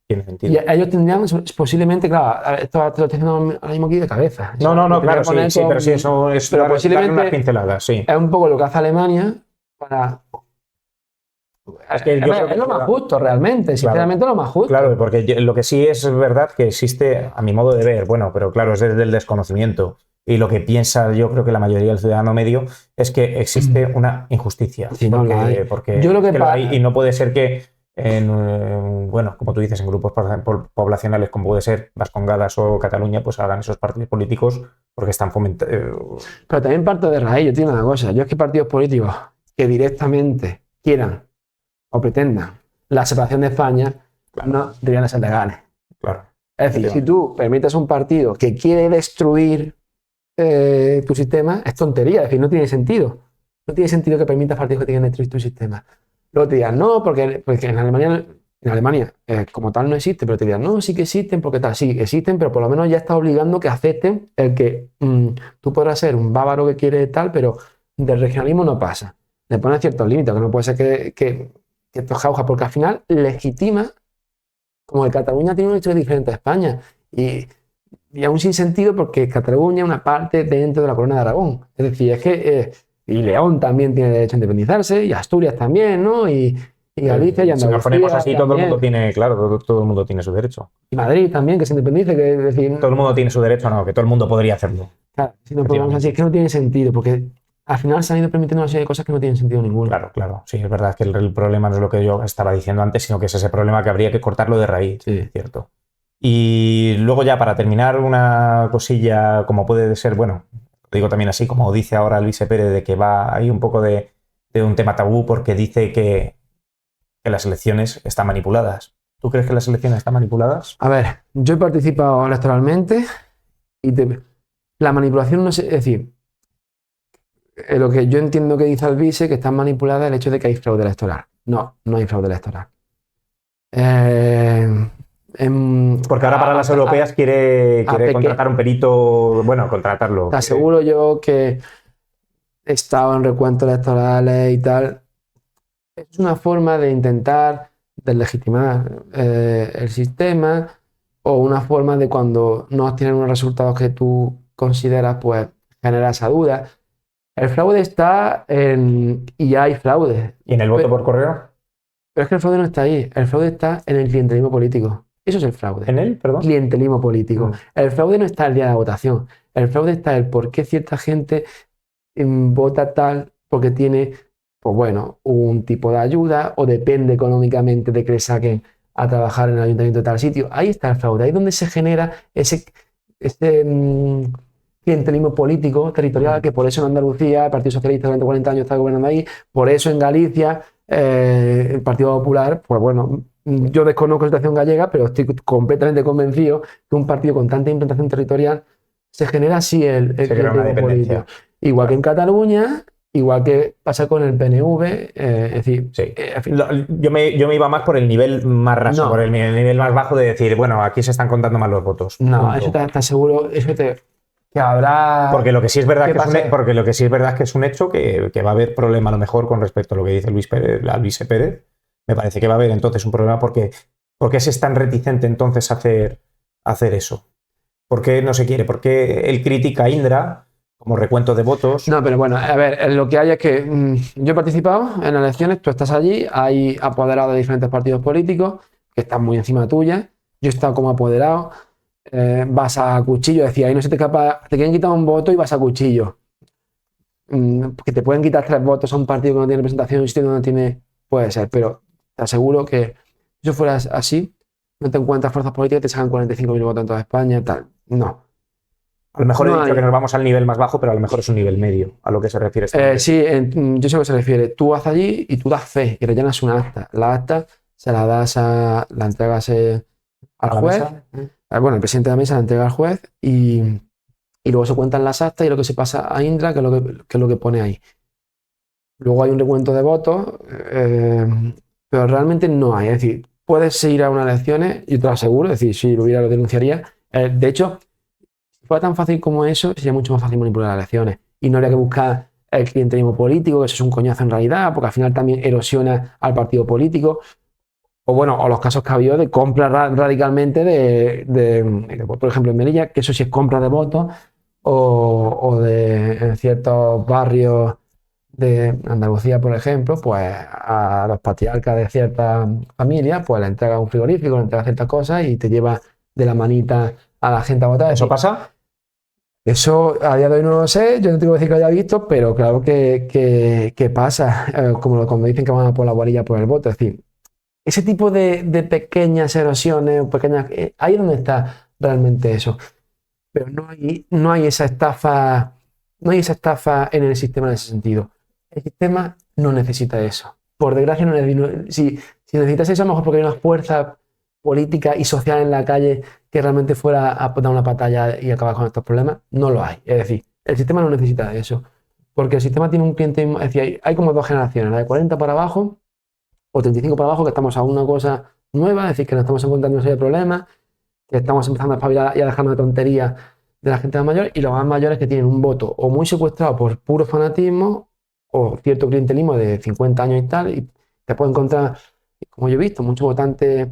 tiene sentido. Y ellos tendrían posiblemente, claro, esto te lo estoy diciendo ahora mismo aquí de cabeza. No, claro, sí, pero sí, eso es pero darle unas pinceladas, sí. Es un poco lo que hace Alemania para... Es que yo creo que es lo más justo realmente, sinceramente es lo más justo. Claro, porque lo que sí es verdad que existe, a mi modo de ver, bueno, pero claro, es desde el desconocimiento. Y lo que piensa yo creo que la mayoría del ciudadano medio es que existe una injusticia. Sí, no la hay. Porque yo creo que lo hay, y no puede ser que, bueno, como tú dices, en grupos poblacionales como puede ser Vascongadas o Cataluña, pues hagan esos partidos políticos porque están fomentando... Pero también parto de raíz, yo te digo una cosa, yo es que partidos políticos que directamente quieran o pretendan la separación de España, no deberían ser legales. Claro. Es decir, si tú permites un partido que quiere destruir tu sistema, es tontería, es decir, no tiene sentido. No tiene sentido que permitas partidos que quieran destruir tu sistema. Luego te digan, no, porque en Alemania como tal no existe, pero te digan, no, sí que existen, porque tal, sí, existen, pero por lo menos ya está obligando que acepten el que tú podrás ser un bávaro que quiere tal, pero del regionalismo no pasa. Le ponen ciertos límites, que no puede ser que esto jauja, porque al final legitima, como que Cataluña tiene una historia diferente a España, y aún sin sentido porque Cataluña es una parte dentro de la corona de Aragón. Es decir, es que y León también tiene derecho a independizarse, y Asturias también, ¿no? Y Galicia y Andalucía. Si nos ponemos así, también. todo el mundo tiene, claro, todo el mundo tiene su derecho. Y Madrid también, que se independice, que es decir... Todo el mundo tiene su derecho, no, que todo el mundo podría hacerlo. Claro, si nos ponemos así, es que no tiene sentido, porque al final se han ido permitiendo una serie de cosas que no tienen sentido ninguno. Claro. Sí, es verdad que el problema no es lo que yo estaba diciendo antes, sino que es ese problema que habría que cortarlo de raíz, Sí. ¿cierto? Y luego ya para terminar una cosilla como puede ser, bueno, digo también así, como dice ahora Luis Pérez, de que va ahí un poco de un tema tabú porque dice que las elecciones están manipuladas. ¿Tú crees que las elecciones están manipuladas? A ver, yo he participado electoralmente y la manipulación no sé, es decir, lo que yo entiendo que dice Alvise, que está manipulada el hecho de que hay fraude electoral. No hay fraude electoral. Porque ahora para las europeas quiere contratar un perito, bueno, contratarlo. Te aseguro yo que he estado en recuentos electorales y tal. Es una forma de intentar deslegitimar el sistema, o una forma de, cuando no obtienen unos resultados que tú consideras, pues genera esa duda. El fraude está y hay fraude. ¿Y en el voto por correo? Pero es que el fraude no está ahí. El fraude está en el clientelismo político. Eso es el fraude. ¿En él? Perdón. Clientelismo político. El fraude no está el día de la votación. El fraude está el por qué cierta gente vota tal, porque tiene, pues bueno, un tipo de ayuda, o depende económicamente de que le saquen a trabajar en el ayuntamiento de tal sitio. Ahí está el fraude. Ahí es donde se genera ese clientelismo político territorial, que por eso en Andalucía el Partido Socialista durante 40 años está gobernando ahí, por eso en Galicia el Partido Popular, pues bueno, yo desconozco la situación gallega, pero estoy completamente convencido que un partido con tanta implantación territorial se genera así el clientelismo político. Igual que en Cataluña, igual que pasa con el PNV, es decir... Sí. Yo me iba más por el nivel más raso, por el nivel más bajo de decir, bueno, aquí se están contando más los votos. No, punto. eso te aseguro, que habrá... Porque lo que sí es verdad es que es un hecho que va a haber problema a lo mejor con respecto a lo que dice Luis Pérez. Me parece que va a haber entonces un problema porque ¿por qué se es tan reticente entonces a hacer eso? ¿Por qué no se quiere? ¿Por qué él critica a Indra como recuento de votos? No, pero bueno, a ver, lo que hay es que yo he participado en elecciones, tú estás allí, hay apoderados de diferentes partidos políticos que están muy encima tuya, yo he estado como apoderado, vas a cuchillo, decía, ahí no se te escapa, te quieren quitar un voto y vas a cuchillo. Que te pueden quitar 3 votos a un partido que no tiene representación, un sitio donde no tiene, puede ser, pero te aseguro que si eso fuera así, no te encuentras fuerzas políticas que te sacan 45.000 votos en toda España, tal, no. A lo mejor he No dicho hay. que nos vamos al nivel más bajo, pero a lo mejor es un nivel medio a lo que se refiere este hombre. Sí, yo sé a lo que se refiere. Tú vas allí y tú das fe y rellenas una acta. La acta se la la entregas al ¿A la juez. mesa? Bueno, el presidente de la mesa la entrega al juez y luego se cuentan las actas y lo que se pasa a Indra, que es lo que pone ahí. Luego hay un recuento de votos, pero realmente no hay. Es decir, puedes ir a unas elecciones, yo te lo aseguro, es decir, si lo hubiera lo denunciaría. De hecho, si fuera tan fácil como eso, sería mucho más fácil manipular las elecciones. Y no habría que buscar el clientelismo político, que eso es un coñazo en realidad, porque al final también erosiona al partido político. O bueno, o los casos que ha habido de compra radicalmente por ejemplo, en Melilla, que eso sí es compra de votos, o en ciertos barrios de Andalucía, por ejemplo, pues a los patriarcas de ciertas familias, pues le entrega un frigorífico, le entrega ciertas cosas y te lleva de la manita a la gente a votar. ¿Eso pasa? Eso a día de hoy no lo sé, yo no te voy a decir que lo haya visto, pero claro que pasa, cuando dicen que van a por la varilla por el voto. Es decir, ese tipo de pequeñas erosiones, ahí es donde está realmente eso. Pero no hay esa estafa, no hay esa estafa en el sistema en ese sentido. El sistema no necesita eso. Por desgracia, si necesitas eso, a lo mejor porque hay una fuerza política y social en la calle que realmente fuera a dar una batalla y acabar con estos problemas, no lo hay. Es decir, el sistema no necesita de eso. Porque el sistema tiene un cliente, es decir, hay como 2 generaciones, la de 40 para abajo o 35 para abajo, que estamos a una cosa nueva, es decir, que nos estamos encontrando una serie de problemas, que estamos empezando a espabilar y a dejarnos de tonterías de la gente más mayor, y los más mayores que tienen un voto o muy secuestrado por puro fanatismo o cierto clientelismo de 50 años y tal, y te puedes encontrar, como yo he visto, muchos votantes.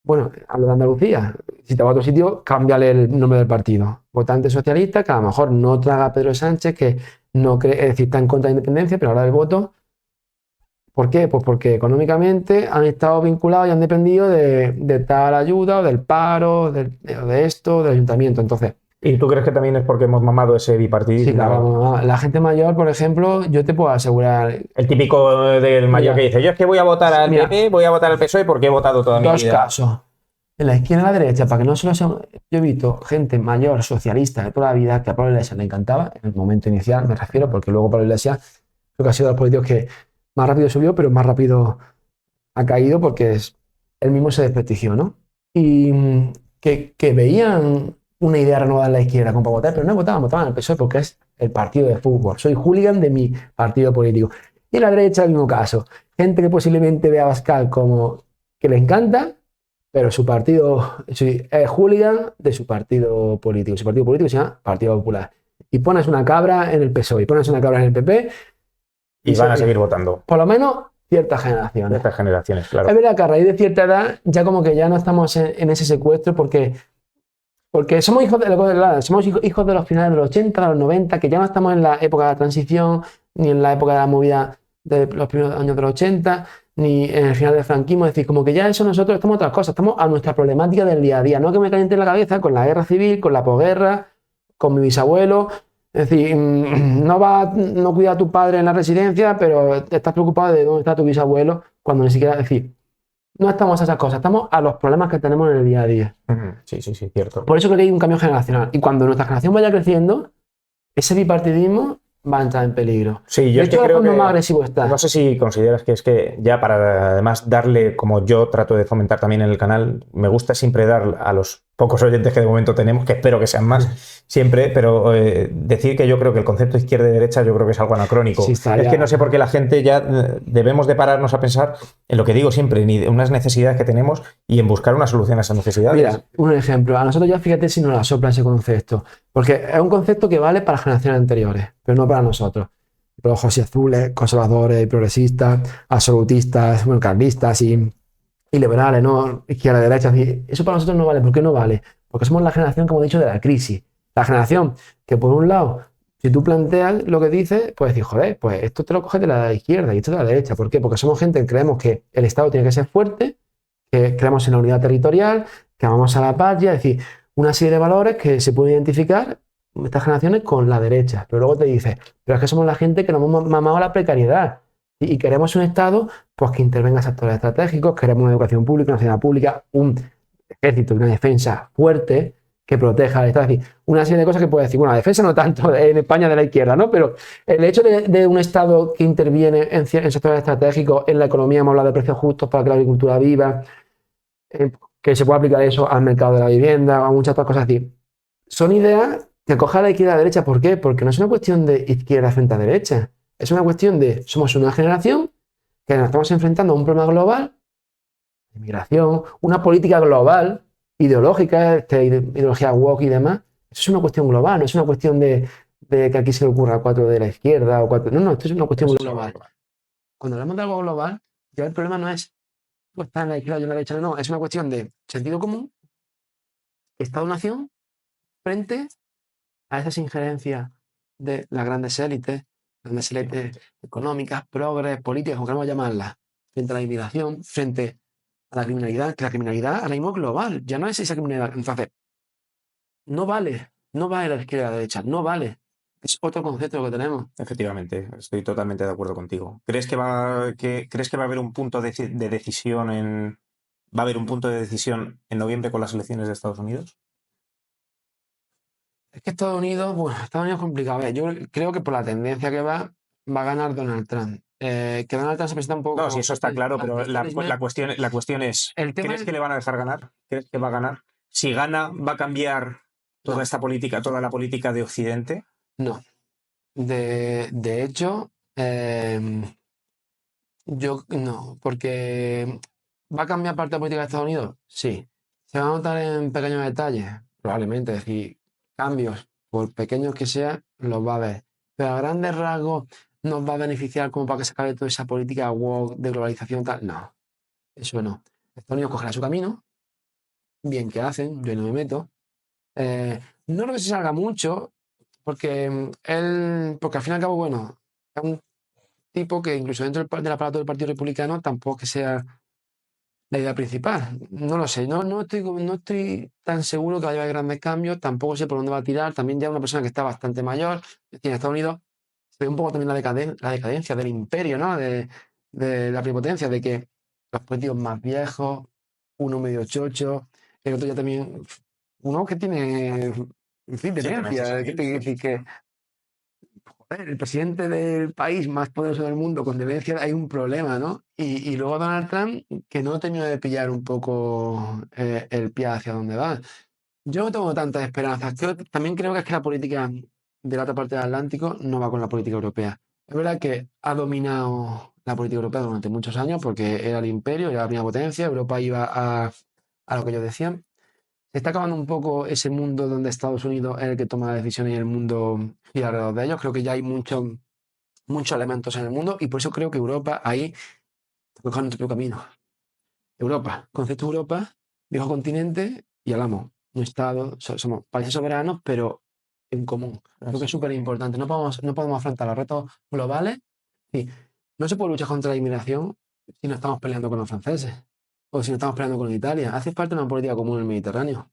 Bueno, hablo de Andalucía. Si te vas a otro sitio, cámbiale el nombre del partido. Votante socialista, que a lo mejor no traga a Pedro Sánchez, que no cree, es decir, está en contra de la independencia, pero ahora del voto. ¿Por qué? Pues porque económicamente han estado vinculados y han dependido de tal ayuda, o del paro, de esto, del ayuntamiento. Entonces, ¿Y tú crees que también es porque hemos mamado ese bipartidismo? sí, claro, la gente mayor, por ejemplo, yo te puedo asegurar. El típico del mayor Mira, que dice, yo es que voy a votar al mira, PP, voy a votar al PSOE porque he votado toda mi 2 vida. casos. En la izquierda y en la derecha, para que no solo sea. Yo he visto gente mayor, socialista de toda la vida, que a Pablo Iglesias le encantaba, en el momento inicial me refiero, porque luego Pablo Iglesias creo que ha sido de los políticos que más rápido subió, pero más rápido ha caído porque él mismo se desprestigió, ¿no? Y que veían una idea renovada en la izquierda como para votar, pero no votaban al PSOE porque es el partido de fútbol. Soy hooligan de mi partido político. Y en la derecha el mismo caso. Gente que posiblemente ve a Abascal como que le encanta, pero su partido es hooligan de su partido político. Su partido político se llama Partido Popular. Y pones una cabra en el PSOE, y pones una cabra en el PP. Y van a seguir votando. Por lo menos ciertas generaciones. Estas generaciones, claro. Es verdad que a raíz de cierta edad ya como que ya no estamos en ese secuestro porque somos hijos de los finales de los 80, de los 90, que ya no estamos en la época de la transición, ni en la época de la movida de los primeros años de los 80, ni en el final del franquismo. Es decir, como que ya eso nosotros estamos a otras cosas, estamos a nuestra problemática del día a día. No que me caliente la cabeza con la guerra civil, con la posguerra, con mi bisabuelo. Es decir, no cuida a tu padre en la residencia, pero estás preocupado de dónde está tu bisabuelo cuando ni siquiera. Es decir, no estamos a esas cosas, estamos a los problemas que tenemos en el día a día. Sí, cierto. Por eso creo que hay un cambio generacional. Y cuando nuestra generación vaya creciendo, ese bipartidismo va a entrar en peligro. Sí, yo de hecho, creo que más agresivo está. No sé si consideras que es que ya para además darle, como yo trato de fomentar también en el canal, me gusta siempre dar a los pocos oyentes que de momento tenemos, que espero que sean más siempre, pero decir que yo creo que el concepto izquierda y derecha yo creo que es algo anacrónico. Sí, es que no sé por qué la gente ya debemos de pararnos a pensar en lo que digo siempre, en unas necesidades que tenemos y en buscar una solución a esas necesidades. Mira, un ejemplo. A nosotros ya fíjate si nos la sopla ese concepto. Porque es un concepto que vale para generaciones anteriores, pero no para nosotros. Rojos y azules, conservadores y progresistas, absolutistas, bueno, carlistas y y liberales, ¿no? Izquierda, derecha. Eso para nosotros no vale. ¿Por qué no vale? Porque somos la generación, como he dicho, de la crisis. La generación que, por un lado, si tú planteas lo que dices, pues decir, joder, pues esto te lo coges de la izquierda y esto de la derecha. ¿Por qué? Porque somos gente que creemos que el Estado tiene que ser fuerte, que creemos en la unidad territorial, que amamos a la patria, es decir, una serie de valores que se pueden identificar estas generaciones con la derecha. Pero luego te dices, pero es que somos la gente que nos hemos mamado la precariedad y queremos un Estado pues, que intervenga en sectores estratégicos, queremos una educación pública, una sanidad pública, un ejército y una defensa fuerte que proteja al Estado. Es decir, una serie de cosas que puede decir, bueno, la defensa no tanto en España de la izquierda, ¿no? Pero el hecho de un Estado que interviene en sectores estratégicos, en la economía, hemos hablado de precios justos para que la agricultura viva, que se puede aplicar eso al mercado de la vivienda, a muchas otras cosas. Es decir, son ideas que coja la izquierda a la derecha. ¿Por qué? Porque no es una cuestión de izquierda frente a derecha. Es una cuestión de, somos una generación que nos estamos enfrentando a un problema global, inmigración, una política global, ideológica, ideología woke y demás. Eso es una cuestión global, no es una cuestión de que aquí se le ocurra cuatro de la izquierda o cuatro. No, no, esto es una cuestión global. Cuando hablamos de algo global, ya el problema no es pues, estar en la izquierda o en la derecha, no, es una cuestión de sentido común, Estado-nación, frente a esas injerencias de las grandes élites económicas, progres, políticas, como queramos llamarlas, frente a la inmigración, frente a la criminalidad, que la criminalidad ahora mismo es global, ya no es esa criminalidad. Entonces, no vale la izquierda y la derecha, no vale. Es otro concepto lo que tenemos. Efectivamente, estoy totalmente de acuerdo contigo. ¿Crees que va a haber un punto de decisión va a haber un punto de decisión en noviembre con las elecciones de Estados Unidos? Es que Estados Unidos es complicado. A ver, yo creo que por la tendencia que va a ganar Donald Trump. Que Donald Trump se presenta un poco. No, sí, eso está claro, pero la cuestión es, ¿crees que le van a dejar ganar? ¿Crees que va a ganar? Si gana, ¿va a cambiar toda esta política, toda la política de Occidente? No. De hecho, yo no, porque ¿va a cambiar parte de la política de Estados Unidos? Sí. ¿Se va a notar en pequeños detalles? Probablemente. Es decir, cambios, por pequeños que sean, los va a ver. Pero a grandes rasgos nos va a beneficiar como para que se acabe toda esa política woke de globalización tal. No, eso no. Estados Unidos cogerá su camino, bien que hacen, yo no me meto. No creo que se salga mucho, porque porque al fin y al cabo, bueno, es un tipo que incluso dentro del aparato del Partido Republicano tampoco que sea la idea principal. No lo sé, no estoy tan seguro que vaya a haber grandes cambios, tampoco sé por dónde va a tirar. También ya una persona que está bastante mayor, en Estados Unidos, se ve un poco también la decadencia del imperio, ¿no? De la prepotencia, de que los políticos más viejos, uno medio chocho, el otro ya también, uno que tiene, en fin, demencia, que el presidente del país más poderoso del mundo con demencia, hay un problema, ¿no? Y luego Donald Trump, que no terminó de pillar un poco el pie hacia dónde va. Yo no tengo tantas esperanzas. También creo que es que la política de la otra parte del Atlántico no va con la política europea. Es verdad que ha dominado la política europea durante muchos años porque era el imperio, era la primera potencia, Europa iba a lo que ellos decían. Se está acabando un poco ese mundo donde Estados Unidos es el que toma las decisiones y el mundo gira alrededor de ellos. Creo que ya hay muchos elementos en el mundo y por eso creo que Europa ahí está buscando otro camino. Europa, concepto Europa, viejo continente y hablamos, un Estado, somos países soberanos, pero en común. Creo que es súper importante. No podemos afrontar los retos globales. Sí, no se puede luchar contra la inmigración si no estamos peleando con los franceses o si no estamos peleando con Italia. Hace falta una política común en el Mediterráneo.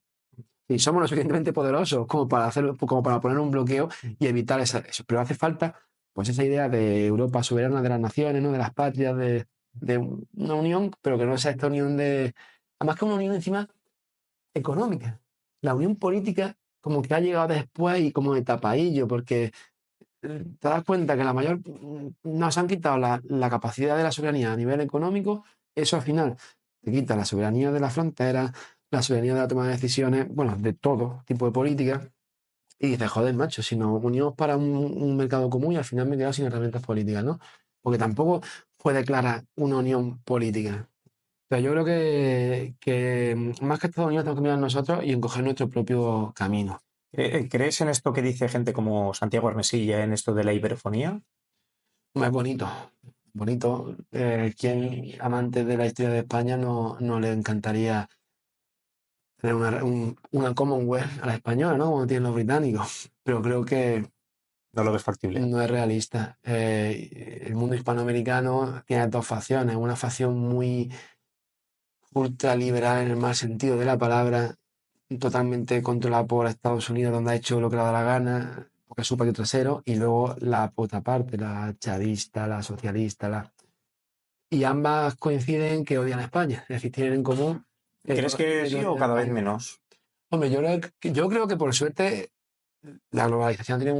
Y somos lo suficientemente poderosos como para poner un bloqueo y evitar eso. Pero hace falta pues esa idea de Europa soberana de las naciones, ¿no? De las patrias, de una unión, pero que no sea esta unión además que una unión encima económica. La unión política como que ha llegado después y como de tapadillo, porque te das cuenta que nos han quitado la capacidad de la soberanía a nivel económico, eso al final te quita la soberanía de las fronteras, la soberanía de la toma de decisiones, bueno, de todo tipo de política, y dices, joder, macho, si nos unimos para un mercado común y al final me he quedado sin herramientas políticas, ¿no? Porque tampoco fue declarar una unión política. Pero yo creo que más que Estados Unidos tenemos que mirar nosotros y encoger nuestro propio camino. ¿Crees en esto que dice gente como Santiago Armesilla, en esto de la iberofonía? Es bonito. bonito. ¿Quién amante de la historia de España no le encantaría tener una Commonwealth a la española, ¿no? Como tienen los británicos? Pero creo que No lo ves factible. no es realista. El mundo hispanoamericano tiene dos facciones. Una facción muy ultraliberal en el mal sentido de la palabra, totalmente controlada por Estados Unidos, donde ha hecho lo que le da la gana, porque es su patio trasero, y luego la otra parte, la chavista, la socialista, y ambas coinciden que odian a España, es decir, tienen en común. ¿Crees que sí o cada vez menos? Hombre, yo creo que por suerte la globalización tiene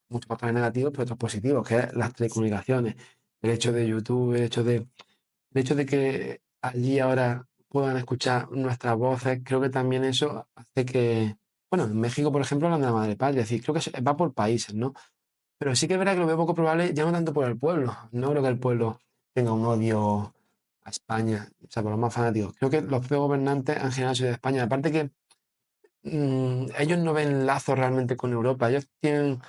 muchos factores negativos, pero otros positivos, que es las telecomunicaciones, el hecho de YouTube, el hecho de que allí ahora puedan escuchar nuestras voces, creo que también eso hace que, bueno, en México, por ejemplo, hablan de la madre patria, es decir, creo que va por países, ¿no? Pero sí que es verdad que lo veo poco probable, ya no tanto por el pueblo, no creo que el pueblo tenga un odio a España, o sea, por los más fanáticos. Creo que los propios gobernantes han generado de España, aparte que ellos no ven lazos realmente con Europa, ellos tienen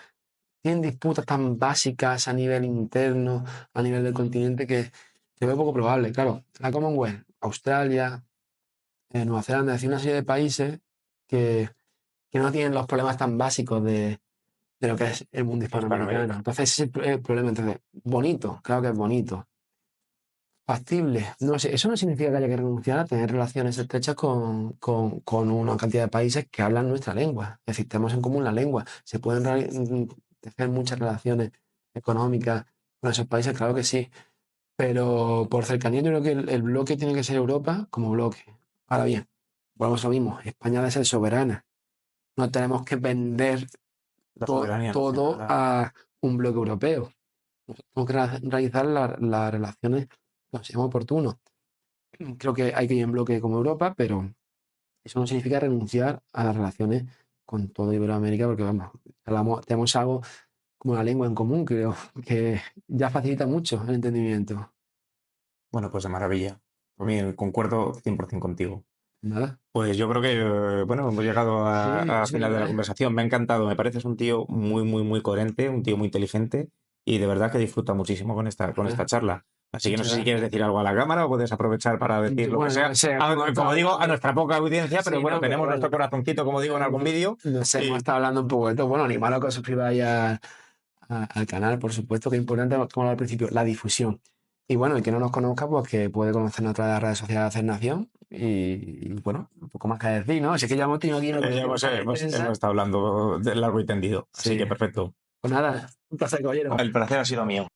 disputas tan básicas a nivel interno, a nivel del continente, que veo poco probable. Claro, la Commonwealth, Australia, Nueva Zelanda, es decir, una serie de países que no tienen los problemas tan básicos de lo que es el mundo hispanoamericano. Entonces, ese es el problema. Entonces, bonito, claro que es bonito. Factible, no sé, eso no significa que haya que renunciar a tener relaciones estrechas con una cantidad de países que hablan nuestra lengua. Es decir, tenemos en común la lengua. Se pueden tejer muchas relaciones económicas con esos países, claro que sí. Pero por cercanía, yo creo que el bloque tiene que ser Europa como bloque. Ahora bien, volvemos a lo mismo. España debe ser soberana. No tenemos que vender La soberanía. todo a un bloque europeo. Tenemos que realizar las relaciones que consideremos oportuno. Creo que hay que ir en bloque como Europa, pero eso no significa renunciar a las relaciones con toda Iberoamérica, porque vamos, tenemos algo como la lengua en común, creo, que ya facilita mucho el entendimiento. Bueno, pues de maravilla. Por mí concuerdo 100% contigo. Nada. Pues yo creo que, bueno, hemos llegado a Sí, final de la ¿verdad? conversación. Me ha encantado. Me pareces un tío muy, muy, muy coherente, un tío muy inteligente y de verdad que disfruta muchísimo con esta charla. Así que no sé si quieres decir algo a la cámara o puedes aprovechar para decir lo que sea. No sé, Como digo, a nuestra poca audiencia, pero sí, bueno, no, pero tenemos bueno. nuestro corazoncito, como digo, en algún vídeo. No sé, Y- hemos estado hablando un poco de todo. Bueno, animaros a que os suscribáis al canal, por supuesto, que es importante, como hablaba al principio, la difusión. Y bueno, el que no nos conozca, pues que puede conocernos a través de las redes sociales de Hacer Nación. Y bueno, un poco más que decir, ¿no? Así que ya hemos tenido aquí una hemos estado hablando de largo y tendido. Así Sí. que perfecto. Pues nada, un placer, caballero. El placer ha sido mío.